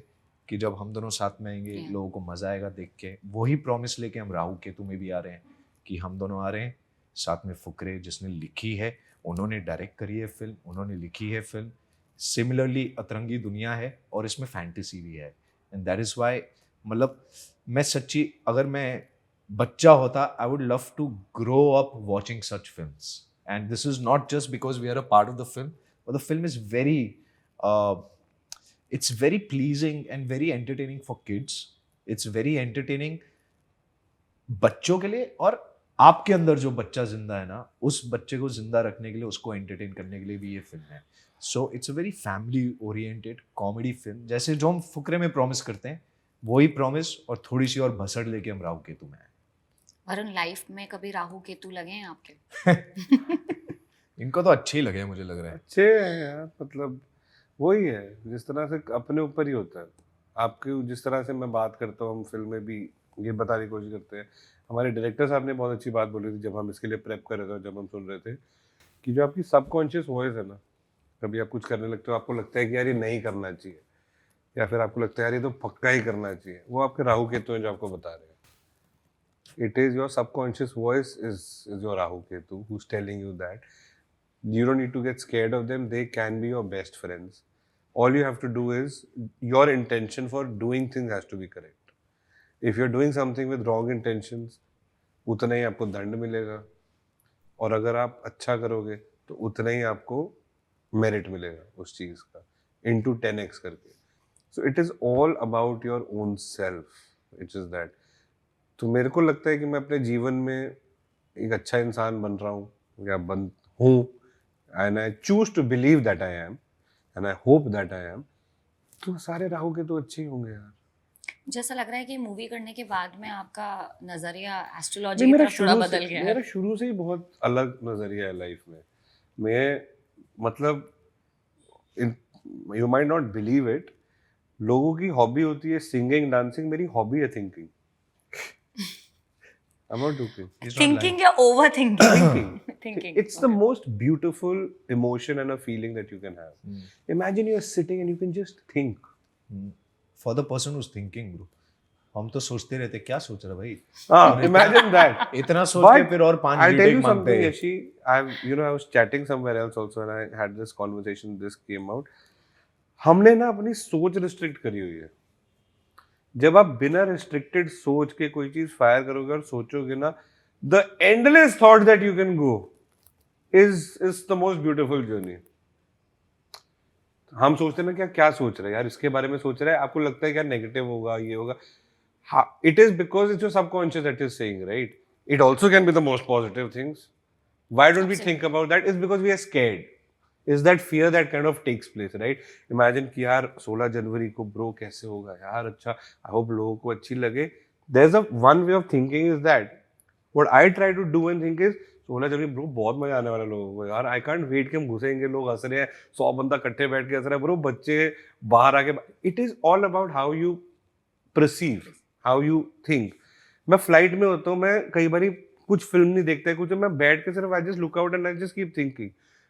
कि जब हम दोनों साथ में आएंगे लोगों को मजा आएगा देख के। वही प्रॉमिस लेके हम राहु केतु में भी आ रहे हैं कि हम दोनों आ रहे हैं साथ में। फुकरे जिसने लिखी है, उन्होंने डायरेक्ट करी है फिल्म, उन्होंने लिखी है फिल्म। सिमिलरली अतरंगी दुनिया है और इसमें फैंटेसी भी है। एंड दैट इज़ वाई, मतलब मैं सच्ची, अगर मैं बच्चा होता, I would love to grow up watching such films. And this is not just because we are a part of the film, but the film is it's very pleasing and very entertaining for kids. It's very entertaining बच्चों के लिए, और आपके अंदर जो बच्चा जिंदा है ना, उस बच्चे को जिंदा रखने के लिए, उसको एंटरटेन करने के लिए भी ये फिल्म है। So it's a very family oriented comedy film, जैसे जो हम फुकरे में प्रॉमिस करते हैं वही प्रॉमिस और थोड़ी सी और भसड़ लेके हम राहु केतु में आए। वरुण, लाइफ में कभी राहु केतु लगे हैं आपके? इनको तो अच्छे ही लगे, मुझे लग रहा है अच्छे हैं यार, मतलब वही है, जिस तरह से अपने ऊपर ही होता है। आपके जिस तरह से मैं बात करता हूँ, हम फिल्म में भी ये बताने की कोशिश करते हैं। हमारे डायरेक्टर साहब ने बहुत अच्छी बात बोली थी जब हम इसके लिए प्रेप कर रहे थे, जब हम सुन रहे थे, कि जो आपकी सबकॉन्शियस वॉइस है ना, कभी आप कुछ करने लगते हो, आपको लगता है कि यार ये नहीं करना चाहिए, या फिर आपको लगता है यार ये तो पक्का ही करना चाहिए, वो आपके राहु केतु हैं जो आपको बता रहे हैं। It is your subconscious voice is your Rahu Ketu who is telling you that you don't need to get scared of them. They can be your best friends. All you have to do is, your intention for doing things has to be correct. If you're doing something with wrong intentions, उतना ही आपको दंड मिलेगा, और अगर आप अच्छा करोगे तो उतना ही आपको मेरिट मिलेगा उस चीज़ का, into 10x करके. So it is all about your own self. It is that. तो मेरे को लगता है कि मैं अपने जीवन में एक अच्छा इंसान बन रहा हूँ, या बन हूँ, and I choose to believe that I am, and I hope that I am, तो सारे राहु के तो अच्छे ही होंगे यार। जैसा लग रहा है कि मूवी करने के बाद में आपका नजरिया एस्ट्रोलॉजी की तरफ थोड़ा बदल गया है। मेरा शुरू से ही बहुत अलग नजरिया है लाइफ में। मैं मतलब, you might not believe it, लोगों की हॉबी होती है सिंगिंग, डांसिंग, मेरी हॉबी है thinking. I'm not joking. He's not thinking lying. या over thinking thinking It's the most beautiful emotion and a feeling that you can have. Imagine you're sitting and you can just think. For the person who's thinking, bro. हम तो सोचते रहते क्या सोच रहा भाई. Imagine that. इतना सोच But के फिर और 5 I'll tell you retake मांगते something, हैं. Yashi. I was chatting somewhere else also, and I had this conversation. This came out. हमने ना अपनी सोच रिस्ट्रिक्ट करी हुई है. जब आप बिना रिस्ट्रिक्टेड सोच के कोई चीज फायर करोगे और सोचोगे ना, the endless thought that you can go is the most beautiful journey. हम सोचते हैं ना क्या सोच रहे हैं यार, इसके बारे में सोच रहे हैं, आपको लगता है क्या नेगेटिव होगा, ये होगा. It is because it's your subconscious that is saying, right? It also can be the most positive things. Why don't we think about that? It's because we are scared. Is that fear that kind of takes place, right? Imagine कि यार 16 जनवरी को ब्रो कैसे होगा यार, अच्छा, I hope लोगों को अच्छी लगे. There's a one way of thinking is that what I try to do and think is 16 January bro बहुत मजा आने वाला लोगों को यार. I can't wait कि हम घुसेंगे, लोग हंस रहे हैं, 100 बंदा इकट्ठे बैठ के हंस रहे हैं ब्रो, बच्चे बाहर आके. It is all about how you perceive, how you think. मैं फ्लाइट में होता हूँ, मैं कई बार कुछ फिल्म नहीं देखता, कुछ मैं बैठ के सिर्फ I just look out and I just keep thinking.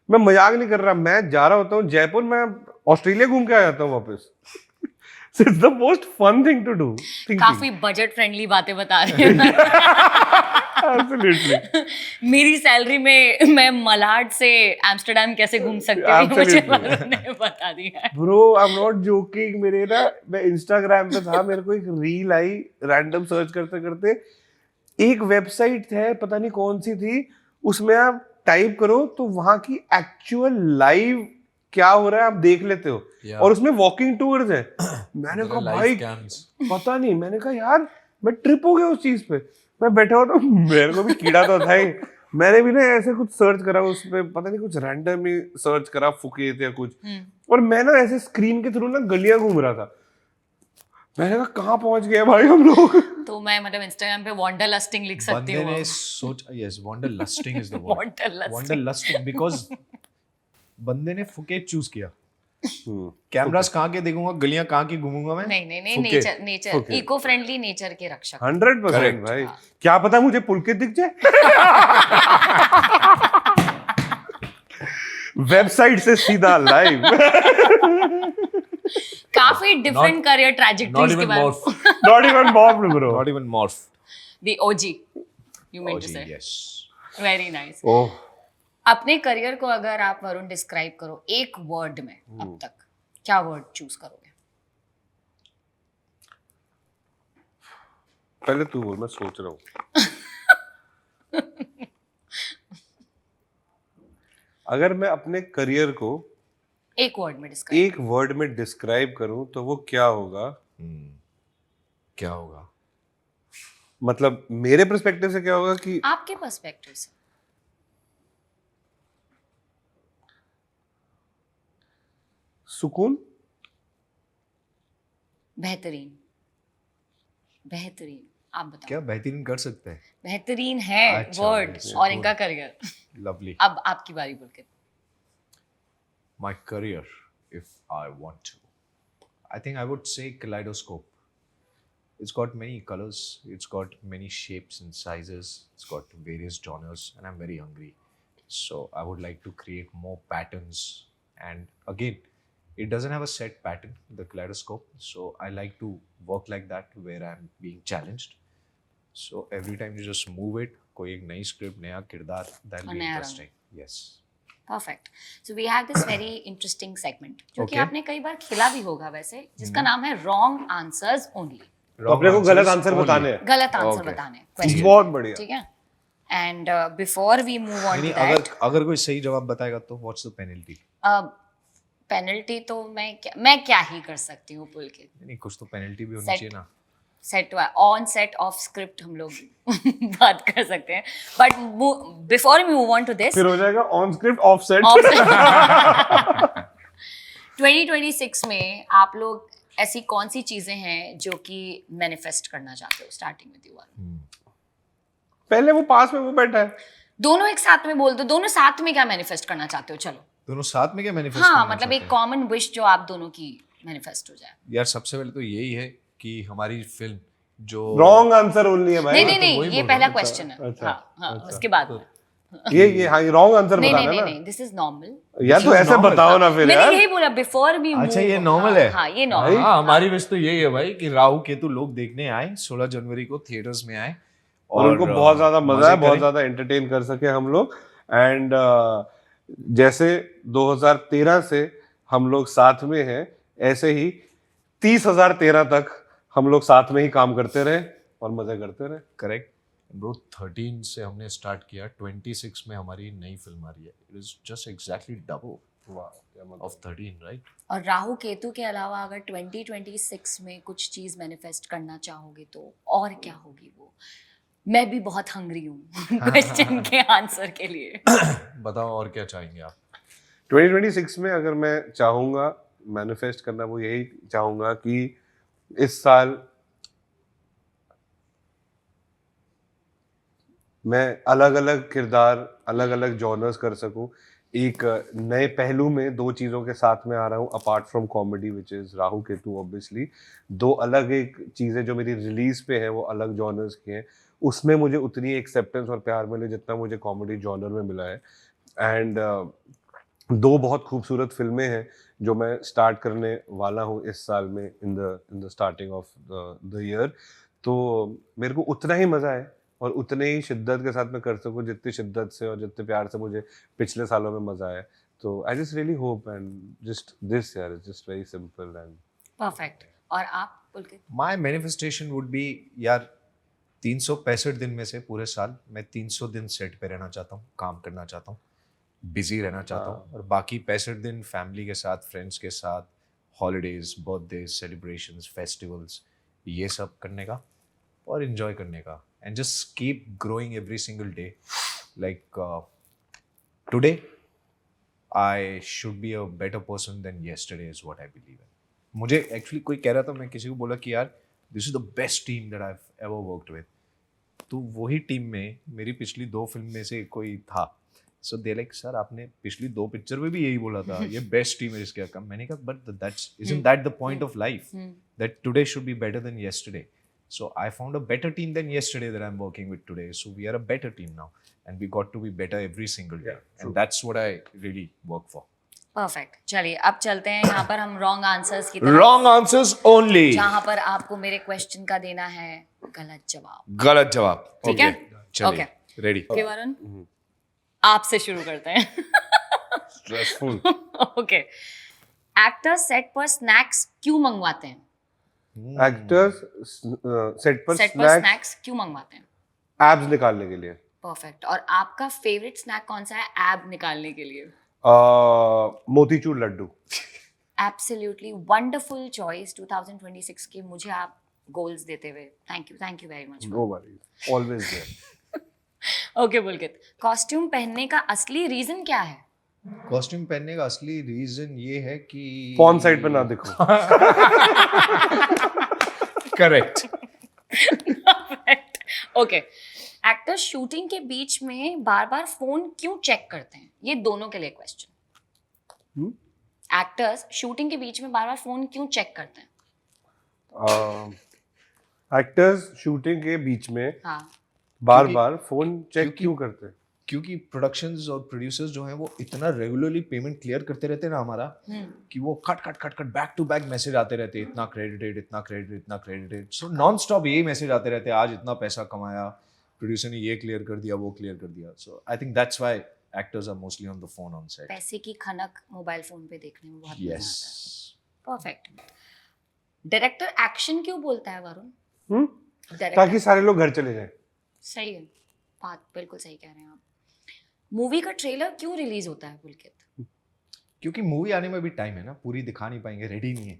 मैं मजाक नहीं कर रहा, मैं जा रहा होता हूँ जयपुर, मैं ऑस्ट्रेलिया घूम के आ जाता हूँ वापस. So it's the most fun thing to do. काफी बजट फ्रेंडली बातें बता रहे हैं. Absolutely. मेरी सैलरी में मैं मलाड से एम्स्टर्डम कैसे घूम सकती हूँ मुझे Absolutely. वरुण ने बता दिया है. Bro, I'm not joking. मेरे ना, मैं इंस्टाग्राम पे था, मेरे को एक रील आई, रैंडम सर्च करते करते, एक वेबसाइट है, पता नहीं कौन सी थी, उसमें आप टाइप करो तो वहां की एक्चुअल लाइव क्या हो रहा है आप देख लेते हो. और उसमें वॉकिंग टूर्स है. मैंने कहा भाई पता नहीं, मैंने कहा यार मैं ट्रिप हो गया उस चीज पे. मैं बैठा हुआ तो मेरे को भी कीड़ा तो था ही. मैंने भी ना ऐसे कुछ सर्च करा उस पे, पता नहीं कुछ रैंडम ही सर्च करा, फुकेत या कुछ, और मैं ना ऐसे स्क्रीन के थ्रू ना गलियां घूम रहा था. मैंने कहा कहाँ पहुंच गए भाई हम लोग. तो मैं मतलब इंस्टाग्राम पे वंडरलस्टिंग लिख सकती हूँ. बंदे ने सोच, yes, wanderlusting is the word. Wanderlusting. Wanderlusting because बंदे ने फुकेट चूज किया. कैमरास कहाँ के देखूंगा, गलियां कहाँ की घूमूंगा मैं. नहीं Phuket. Nature eco friendly nature के रक्षक. 100% भाई. क्या पता मुझे पुलकित दिख जाए. वेबसाइट से सीधा लाइव. काफी डिफरेंट करियर ट्रैजेक्टरीज के बारे में. Not even morphed, bro. Not even morph. The OG you meant to say. Yes. Very nice. Oh. अपने करियर को अगर आप वरुण डिस्क्राइब करो एक वर्ड में अब तक, क्या वर्ड चूज करोगे? पहले तू बोल, मैं सोच रहा हूँ. अगर मैं अपने करियर को एक वर्ड में डिस्क्राइब करूं तो वो क्या होगा? क्या होगा? मतलब मेरे पर्सपेक्टिव से क्या होगा कि आपके पर्सपेक्टिव से. सुकून. बेहतरीन आप बताओ. क्या बेहतरीन कर सकते हैं? बेहतरीन है अच्छा, वर्ड yes, और good. इनका करियर. Lovely. अब आपकी बारी बोल के. My career, if I want to, I think I would say kaleidoscope. It's got many colors, it's got many shapes and sizes, it's got various genres, and I'm very hungry. So I would like to create more patterns. And again, it doesn't have a set pattern, the kaleidoscope. So I like to work like that, where I'm being challenged. So every time you just move it, कोई एक नई script, नया किरदार, that'll be नया interesting. Yes. Perfect. So we have this very interesting segment जो कि Okay. आपने कई बार खेला भी होगा वैसे, जिसका नाम है रॉन्ग आंसर्स ओनली. अपने को गलत आंसर बताने हैं. गलत आंसर Okay. बताने क्वेश्चन. बहुत बढ़िया. ठीक है. And before we move on नहीं, टू दैट, अगर कोई सही जवाब बताएगा तो व्हाट्स द पेनल्टी? पेनल्टी तो मैं क्या ही कर सकती हूँ पुलकित. नहीं, कुछ तो पेनल्टी भी होनी Set. चाहिए ना. Set on set off script हम लोग बात कर सकते हैं, but before we move on to this, फिर हो जाएगा ऑन स्क्रिप्ट ऑफ सेट. 2026 में आप लोग ऐसी कौन सी चीजें हैं जो कि मैनिफेस्ट करना चाहते हो? Starting with you. पहले वो पास में वो बैठा है. दोनों एक साथ में बोल दो. दोनों साथ में क्या मैनिफेस्ट करना चाहते हो? चलो. दोनों साथ में क्या मैनिफेस्ट हाँ, करना मतलब चाहते एक हैं? कॉमन विश जो आप दोनों की मैनिफेस्ट हो जाए. यार सबसे पहले तो यही है कि हमारी फिल्म जो रॉन्ग आंसर ओनली है भाई। नहीं नहीं वही नहीं, ये बोल पहला रहा हूँ। क्वेश्चन है। अच्छा, हाँ हाँ, अच्छा। उसके बाद ये हाँ रॉन्ग आंसर नहीं नहीं बताना नहीं ना नहीं, दिस इज नॉर्मल। यार, तो This is ऐसे normal. बताओ ना फिर मैंने यार। यही बोला बिफोर वी मूव। अच्छा, ये normal है? हाँ ये भाई, नॉर्मल। हाँ, हमारी विश तो यही है भाई कि राहु केतु लोग देखने आए 16 जनवरी को थिएटर्स में आए और उनको बहुत ज्यादा मजा है, बहुत करें। ज्यादा एंटरटेन कर सके हम लोग। एंड जैसे 2013 से हम लोग साथ में हैं, ऐसे ही 30,013 तक हम लोग साथ में ही काम करते रहे और मजे करते रहे। Correct bro. 13 से हमने स्टार्ट किया, 26 में हमारी नई फिल्म आ रही है। It is just exactly double of 13, right? और राहु केतु के अलावा अगर 2026 में कुछ चीज मैनिफेस्ट करना चाहोगे तो और क्या होगी वो? मैं भी बहुत हंग्री हूँ क्वेश्चन के आंसर के लिए। बताओ और क्या चाहेंगे आप? 2026 में अगर मैं चाहूंगा मैनिफेस्ट करना, वो यही चाहूंगा कि इस साल मैं अलग अलग किरदार, अलग अलग जॉनर्स कर सकूं। एक नए पहलू में दो चीज़ों के साथ में आ रहा हूँ, apart from comedy which is Rahu Ketu obviously. दो अलग एक चीज़ें जो मेरी रिलीज पे हैं वो अलग जॉनर्स की हैं, उसमें मुझे उतनी एक्सेप्टेंस और प्यार मिले जितना मुझे कॉमेडी जॉनर में मिला है। एंड दो बहुत खूबसूरत फिल्में हैं जो मैं स्टार्ट करने वाला हूँ इस साल में, in the starting of the year. तो मेरे को उतना ही मज़ा है और उतने ही शिद्दत के साथ मैं कर सकूं जितनी शिद्दत से और जितने प्यार से मुझे पिछले सालों में मजा आया। तो I just really hope and just this year is just very simple and perfect. और आप पुलकित? माय मैनिफेस्टेशन वुड बी, यार 365 दिन में से पूरे साल मैं 300 दिन सेट पे रहना चाहता हूँ, काम करना चाहता हूँ, बिजी रहना चाहता हूँ, और बाकी 65 दिन फैमिली के साथ, फ्रेंड्स के साथ, हॉलीडेज, बर्थडे सेलिब्रेशंस, फेस्टिवल्स, ये सब करने का और एंजॉय करने का। And just keep growing every single day. Like today I should be a better person than yesterday is what I believe in. मुझे एक्चुअली कोई कह रहा था, मैं किसी को बोला कि यार this is the best team that I have ever worked with, तो वही टीम में मेरी पिछली 2 फिल्म में से कोई था। सो दे लाइक, सर आपने पिछली 2 पिक्चर में भी यही बोला था, ये बेस्ट टीम है इसके कम। मैंने कहा but that's isn't that the point of life, that today should be better than yesterday. So I found a better team than yesterday that I'm working with today. So we are a better team now, and we got to be better every single day. Yeah, and that's what I really work for. Perfect. चलिए अब चलते हैं यहाँ पर हम रॉन्ग आंसर्स की तरफ, Wrong answers only. जहाँ पर आपको मेरे क्वेश्चन का देना है गलत जवाब। गलत जवाब। ठीक है? चलिए, ready. ओके वरुण, आपसे शुरू करते हैं। स्ट्रेसफुल। ओके, एक्टर सेट पर स्नैक्स क्यों मंगवाते हैं? एक्टर्स सेट पर सेट पर स्नैक्स स्नैक्स क्यों मंगवाते हैं? एब्स निकालने के लिए। परफेक्ट। और आपका फेवरेट स्नैक कौन सा है एब निकालने के लिए? Motichoor laddoo. Absolutely wonderful choice 2026 के मुझे आप गोल्स देते हुए। Thank you very much. No worries, always there. Okay Pulkit, costume पहनने का असली रीजन क्या है? कॉस्ट्यूम पहनने का असली रीजन ये है कि फोन साइड पे ना दिखो। करेक्ट। ओके, एक्टर शूटिंग के बीच में बार बार फोन क्यों चेक करते हैं? ये दोनों के लिए क्वेश्चन। एक्टर्स शूटिंग के बीच में बार बार फोन क्यों चेक करते हैं? एक्टर्स शूटिंग के बीच में हाँ, बार बार फोन चेक क्यों करते हैं? क्योंकि प्रोडक्शंस और प्रोड्यूसर्स जो हैं वो इतना रेगुलरली पेमेंट क्लियर करते रहते हैं ना हमारा, कि वो cut back to back message आते रहते हैं, इतना क्रेडिटेड, इतना क्रेडिटेड, इतना क्रेडिटेड। सो नॉन स्टॉप यही मैसेज आते रहते हैं, आज इतना पैसा कमाया, प्रोड्यूसर ने ये क्लियर कर दिया, वो क्लियर कर दिया। So I think that's why actors are mostly on the phone on set. पैसे की खनक मोबाइल फोन पे देखने में बहुत मजा यस। आता है। परफेक्ट। डायरेक्टर एक्शन क्यों बोलता है वरुण? ताकि सारे लोग घर चले जाएं। सही है, बात बिल्कुल सही कह रहे हैं आप। मूवी का ट्रेलर क्यों रिलीज होता है पुलकित? क्योंकि मूवी आने में भी टाइम है ना, पूरी दिखा नहीं पाएंगे, रेडी नहीं है,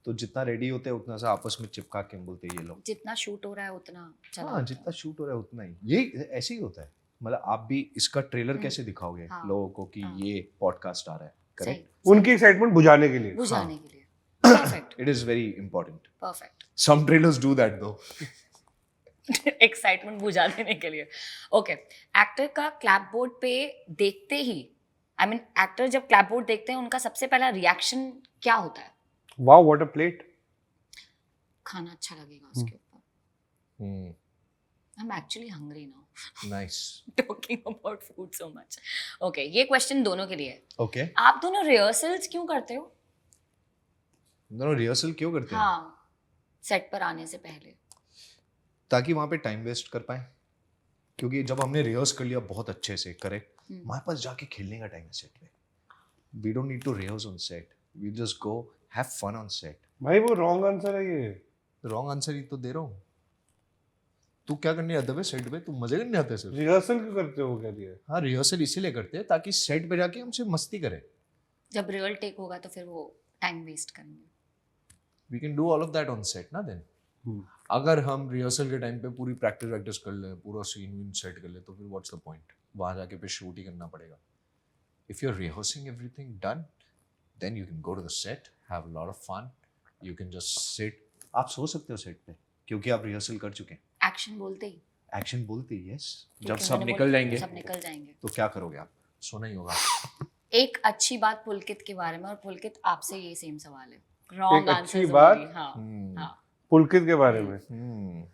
तो जितना रेडी होते हैं उतना सा आपस में चिपका के बोलते हैं ये लोग। जितना शूट हो रहा है उतना चला। हाँ, जितना शूट हो रहा है उतना ही, ये ऐसे ही होता है। मतलब आप भी इसका ट्रेलर कैसे दिखाओगे हाँ, लोगों को कि ये पॉडकास्ट आ रहा है, करेक्ट? उनकी एक्साइटमेंट बुझाने के लिए। बुझाने के लिए। Perfect it is very important. Perfect. Some trailers do that though. Excitement बुझा देने के लिए। ओके, एक्टर का क्लैप बोर्ड पे देखते ही, एक्टर जब क्लैप बोर्ड देखते हैं उनका सबसे पहला रिएक्शन क्या होता है? Wow what a plate. खाना अच्छा लगेगा उसके ऊपर। I'm actually hungry now nice talking about food so much. Okay, ये क्वेश्चन दोनों के लिए है. ओके आप दोनों रिहर्सल्स क्यों करते हो? दोनों रिहर्सल क्यों करते हैं हाँ, सेट पर आने से पहले. ताकि वहां पे टाइम वेस्ट कर पाए क्योंकि जब हमने रिहर्स कर लिया बहुत अच्छे से करेक्ट हमारे पास जाके खेलने का टाइम है सेट पे we don't need to rehearse on set we just go have fun on set भाई वो रॉन्ग आंसर है ये. रॉन्ग आंसर ही तो दे रहा हूँ तू क्या करने आता है सेट पे तू मजे करने आता है सिर्फ रिहर्सल क्यों करते हो कह दिया. हाँ रिहर्सल इसीलिए करते हैं ताकि सेट पे जाके हमसे मस्ती करें जब रियल टेक होगा तो फिर वो टाइम वेस्ट करेंगे. We can do all of that on set ना देन अगर हम रिहर्सल के टाइम पे पूरी प्रैक्टिस कर ले पूरा सीन वीन सेट कर ले तो फिर व्हाट्स द पॉइंट वहां जाके फिर शूट ही करना पड़ेगा if you are rehearsing everything done then you can go to the set have a lot of fun you can just sit आप सो सकते हो सेट पे क्योंकि आप रिहर्सल कर चुके हैं एक्शन बोलते ही एक्शन बोलते ही यस जब क्योंकि सब मैंने निकल बोला, जाएंगे सब निकल जाएंगे. तो क्या करोगे आप सोना ही होगा एक अच्छी बात पुलकित के बारे में और पुलकित आपसे ये सेम सवाल है. रॉन्ग एक अच्छी आंसर बात? हाँ हम्म, हाँ. पुलकित के बारे में हम्म,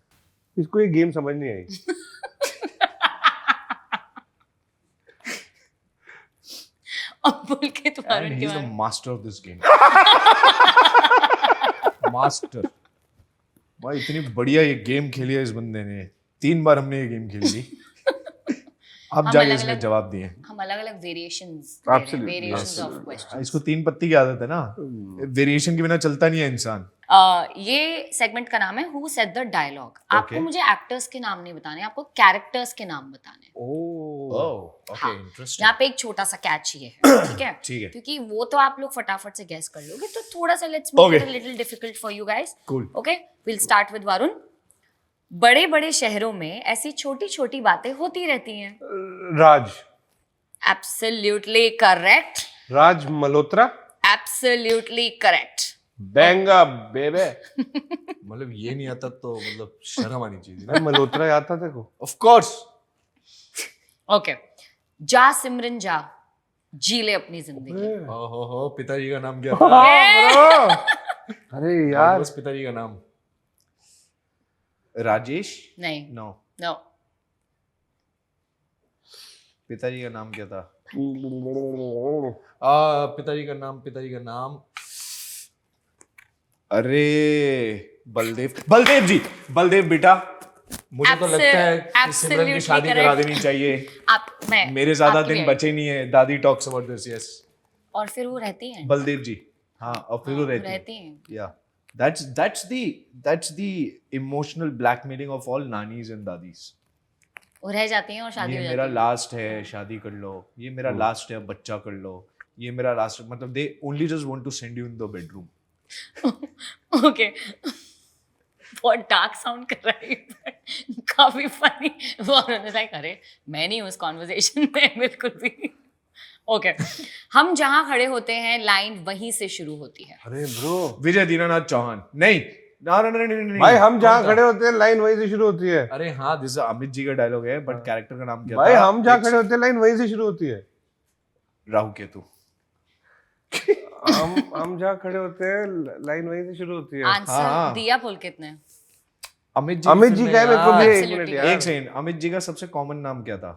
इसको ये गेम समझ नहीं आई. और पुलकित and वरुण के he's the बारे में master of this game master भाई इतनी बढ़िया ये गेम खेली है इस बंदे ने 3 बार हमने ये गेम खेली थी अब हम जाके अलग-अलग- इसने जवाब दिए हम अलग अलग variations Absolutely, variations yes. Of question. इसको 3 पत्ती की आदत है ना वेरिएशन के बिना चलता नहीं है इंसान ये सेगमेंट का नाम है हु सेड द डायलॉग. आपको Okay. मुझे एक्टर्स के नाम नहीं बताने आपको कैरेक्टर्स के नाम बताने. ओके हाँ. इंटरेस्टिंग यहाँ पे एक छोटा सा कैच ये है ठीक है ठीक है क्योंकि वो तो आप लोग फटाफट से गैस कर लोगे तो थोड़ा सा let's make Okay. It a little difficult for you guys. Cool okay will start with Varun. बड़े बड़े शहरों में ऐसी छोटी छोटी बातें होती रहती हैं. Raj. Absolutely correct. Raj Malhotra. Absolutely correct. बैंगा बेबे. मतलब ये नहीं आता तो मतलब शर्म आनी चाहिए मैं मल्होत्रा याद था तेरे को. ऑफ कोर्स ओके जा सिमरन जा जी ले अपनी जिंदगी. ओहो पिताजी का नाम क्या था अरे यार बस पिताजी का नाम राजेश नहीं नो नो पिताजी का नाम क्या था पिताजी का नाम अरे बलदेव जी बलदेव बेटा मुझे तो लगता है कि सिमरन की शादी करा देनी चाहिए आप मैं मेरे ज्यादा आपकी दिन है। बचे नहीं है दादी टॉक्स अबाउट दिस यस और फिर वो रहती हैं. बलदेव जी हाँ और फिर वो हाँ, रहती है हैं. yeah that's the emotional blackmailing of all nannies and dadis वो रह जाती हैं और शादी हो ये जाती मेरा है. लास्ट है शादी कर लो ये मेरा लास्ट है बच्चा कर लो ये मेरा लास्ट मतलब they only just want to send you in the bedroom okay बहुत डार्क साउंड कर रहा है काफी फनी. वो उन्होंने कहा अरे मैं नहीं हूँ इस कॉन्वर्सेशन में बिल्कुल भी. ओके हम जहाँ खड़े होते हैं लाइन वहीं से शुरू होती है. अरे ब्रो विजय दीनानाथ चौहान नहीं नहीं भाई हम जहाँ खड़े होते हैं लाइन वहीं से शुरू होती है. अरे हाँ दिस अमित जी का डायलॉग है बट कैरेक्टर का नाम क्या भाई था हम जहाँ खड़े होते हैं लाइन वहीं से शुरू होती है. राहु केतु हम जहाँ खड़े होते हैं लाइन वहीं से शुरू होती है. आंसर हाँ. दिया पुलकित ने. अमित जी अमित जी का है, मेरे को भी एक Absolutely. मिनट यार. एक सेकंड अमित जी का सबसे कॉमन नाम क्या था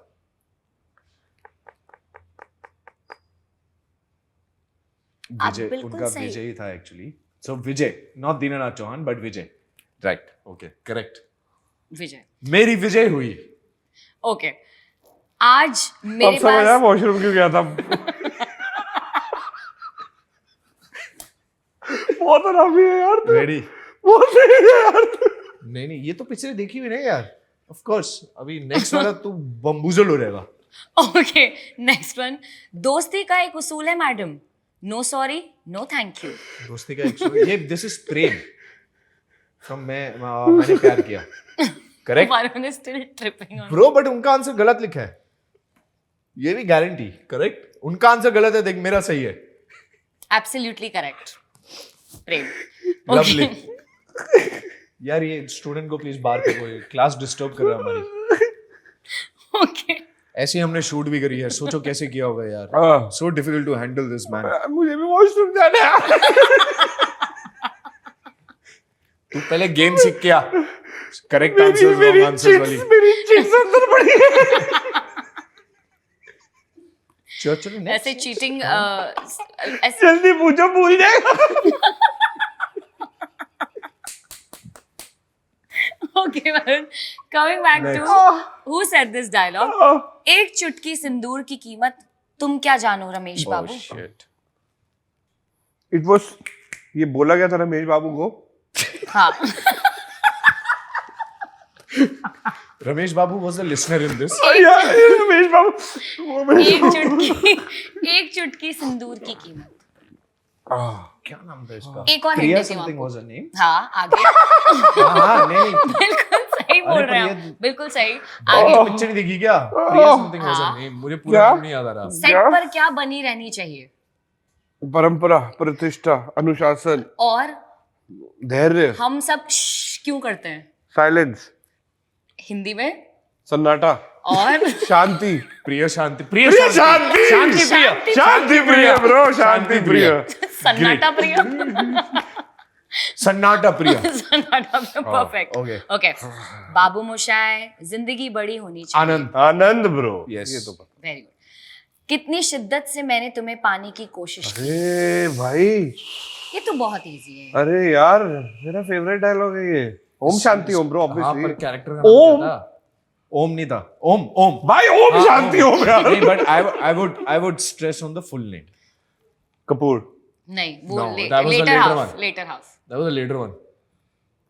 विजय बिल्कुल उनका सही. विजय ही था actually so Vijay not Dinanath Chauhan but Vijay right okay correct Vijay. मेरी विजय हुई ओके आज मेरे अब समझ आया पास वॉशरूम क्यों गया था. बहुत आरामी है यार तू. रेडी बहुत सही है यार तू. नहीं नहीं ये तो पिक्चर देखी हुई नहीं यार ऑफ कोर्स अभी नेक्स्ट वाला तू बम्बूजल हो जाएगा ओके नेक्स्ट वन. दोस्ती का एक उसूल है madam no sorry no thank you. दोस्ती का एक्चुअली ये दिस इज प्रेम फ्रॉम मैंने प्यार किया correct Varun is still tripping on. Bro but उनका आंसर गलत लिखा है ये भी गारंटी करेक्ट उनका आंसर गलत है देख मेरा सही है एब्सोल्युटली करेक्ट. प्रेम. लवली यार ये स्टूडेंट को प्लीज बाहर पे कोई क्लास डिस्टर्ब कर रहा है हमारी ओके ऐसी हमने शूट भी करी है सोचो कैसे किया होगा यार हाँ. So difficult to handle this man मुझे भी वॉशरूम जाना है. तू पहले गेम सीख के आ करेक्ट आंसर्स रॉन्ग आंसर्स वाली मेरी चिट्स अंदर पड़ी है। चलो ऐसे चीटिंग ऐसे जल्दी पूछो, भूल जाएगा। Okay Varun, coming back to who said this dialogue, एक चुटकी सिंदूर की कीमत तुम क्या जानो Ramesh Babu. Shit it was, ये बोला गया था रमेश बाबू को। हाँ रमेश बाबू was a listener in this Ramesh बाबू, एक चुटकी सिंदूर की कीमत। क्या नाम था इसका? एक और प्रिया hint देती हूँ something आपको। was her name? हाँ आगे हाँ नहीं बिल्कुल सही बोल अरे रहे पर हैं ये- आप, बिल्कुल सही। आगे आगे पिक्चर नहीं देखी क्या? प्रिया something was her हाँ। name, मुझे पूरा क्या? नाम नहीं याद आ रहा। सेट पर क्या बनी रहनी चाहिए परंपरा, प्रतिष्ठा, अनुशासन, और धैर्य, हम सब क्यों करते हैं साइलेंस, हिंदी में, सन्नाटा, और शांति, प्रिय शांति प्रिय शांति, शांति प्रिय शांति प्रिय ब्रो, शांति प्रिय। सन्नाटा प्रिय सन्नाटा प्रिय सन्नाटा परफेक्ट। okay. ओके बाबू मोशाय, जिंदगी बड़ी होनी चाहिए। Anand Anand bro, Yes. ये तो पता। Very good. कितनी शिद्दत से मैंने तुम्हें पाने की कोशिश की। अरे भाई, ये तो बहुत इजी है। अरे यार मेरा फेवरेट डायलॉग है ये। ओम शांति ओम ब्रो, हाँ पर ऑब्वियसली। कैरेक्टर का ओम। नाम क्या था? ओम नहीं था, ओम ओम भाई ओम हाँ, शांति ओम यार। नहीं but I would stress on the full name. Kapoor. नहीं वो No, that was the later later house, one. Later house That was the later one.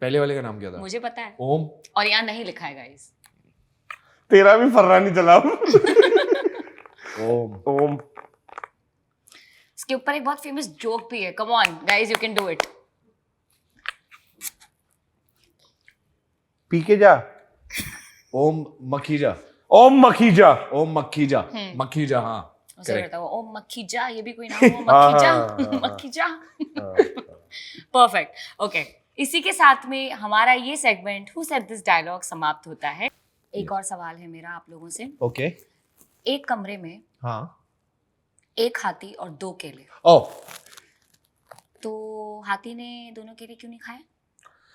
पहले वाले का नाम क्या था? मुझे पता है ओम। और यहाँ नहीं लिखा है गाइस। तेरा भी फर्रा नहीं चला। ओम। ओम। इसके ऊपर एक बहुत फेमस जोक भी है, come on guys you can do it. P के जा। ओम मखीजा। ओम मखीजा। ओम मखीजा। मखीजा हाँ। उसे Correct. कहता है ओ मक्खीजा, ये भी कोई नाम हो मक्खीजा मक्खीजा। परफेक्ट ओके, इसी के साथ में हमारा ये segment who said this dialogue समाप्त होता है। एक और सवाल है मेरा आप लोगों से। ओके। एक कमरे में हाँ। एक हाथी और दो केले, ओ तो हाथी ने दोनों केले क्यों नहीं खाए?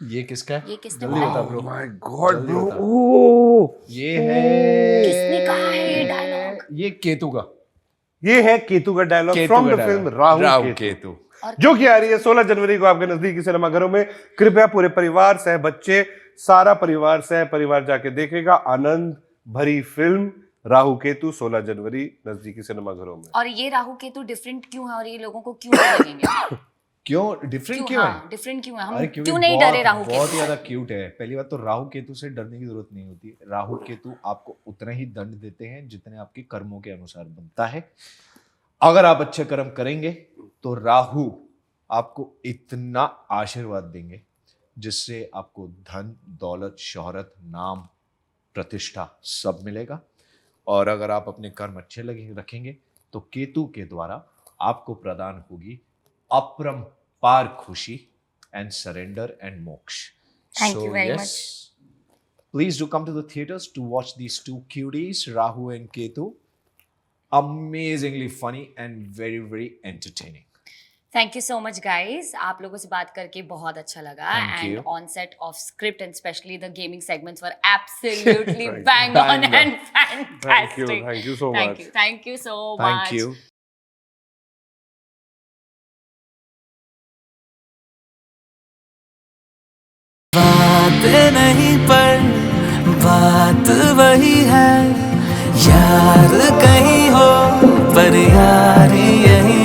ये किसका है? ये किसने जल्दी बताया? बता ब्रो। माय गॉड जल्दी ब्रो। बता। ओह, ये है किसने कहा है ये डायलॉग? ये केतु का। ये है केतु का डायलॉग केतु फ्रॉम का the film dialogue। Rahu Ketu, Ketu. जो कि आ रही है 16 जनवरी को आपके नजदीकी सिनेमाघरों में। कृपया पूरे परिवार सह बच्चे, सारा परिवार सह परिवार जाके देखेगा आनंद भरी फिल्म राहु केतु 16 जनवरी नजदीकी सिनेमाघरों में। और ये राहु केतु डिफरेंट क्यों है और ये लोगों को क्यों नहीं लगेंगे? क्यों डिफरेंट क्यों है? डिफरेंट क्यों है? हम अरे क्योंकि क्यों नहीं बहुत- डरे राहु बहुत केतु ज्यादा से? क्यूट है। पहली बात तो राहु केतु से डरने की जरूरत नहीं होती। राहु केतु आपको उतना ही दंड देते हैं जितने आपके कर्मों के अनुसार बनता है। अगर आप अच्छे कर्म करेंगे तो राहु आपको इतना आशीर्वाद देंगे जिससे आपको धन, दौलत, शोहरत, नाम, प्रतिष्ठा सब मिलेगा। और अगर आप अपने कर्म अच्छे रखेंगे तो केतु के द्वारा आपको प्रदान होगी अपरंपार खुशी एंड सरेंडर एंड मोक्ष। Thank you very much. Please do come to the theaters to watch these two cuties, Rahu and Ketu. Amazingly funny and very, very entertaining. Thank you so much guys, आप लोगों से बात करके बहुत अच्छा लगा। Thank and you. On set off script and specially the gaming segments were absolutely bang on Bang on. And fantastic. Thank you so much. Thank you so much. Thank you. बात नहीं पर बात वही है, यार कहीं हो पर यारी यही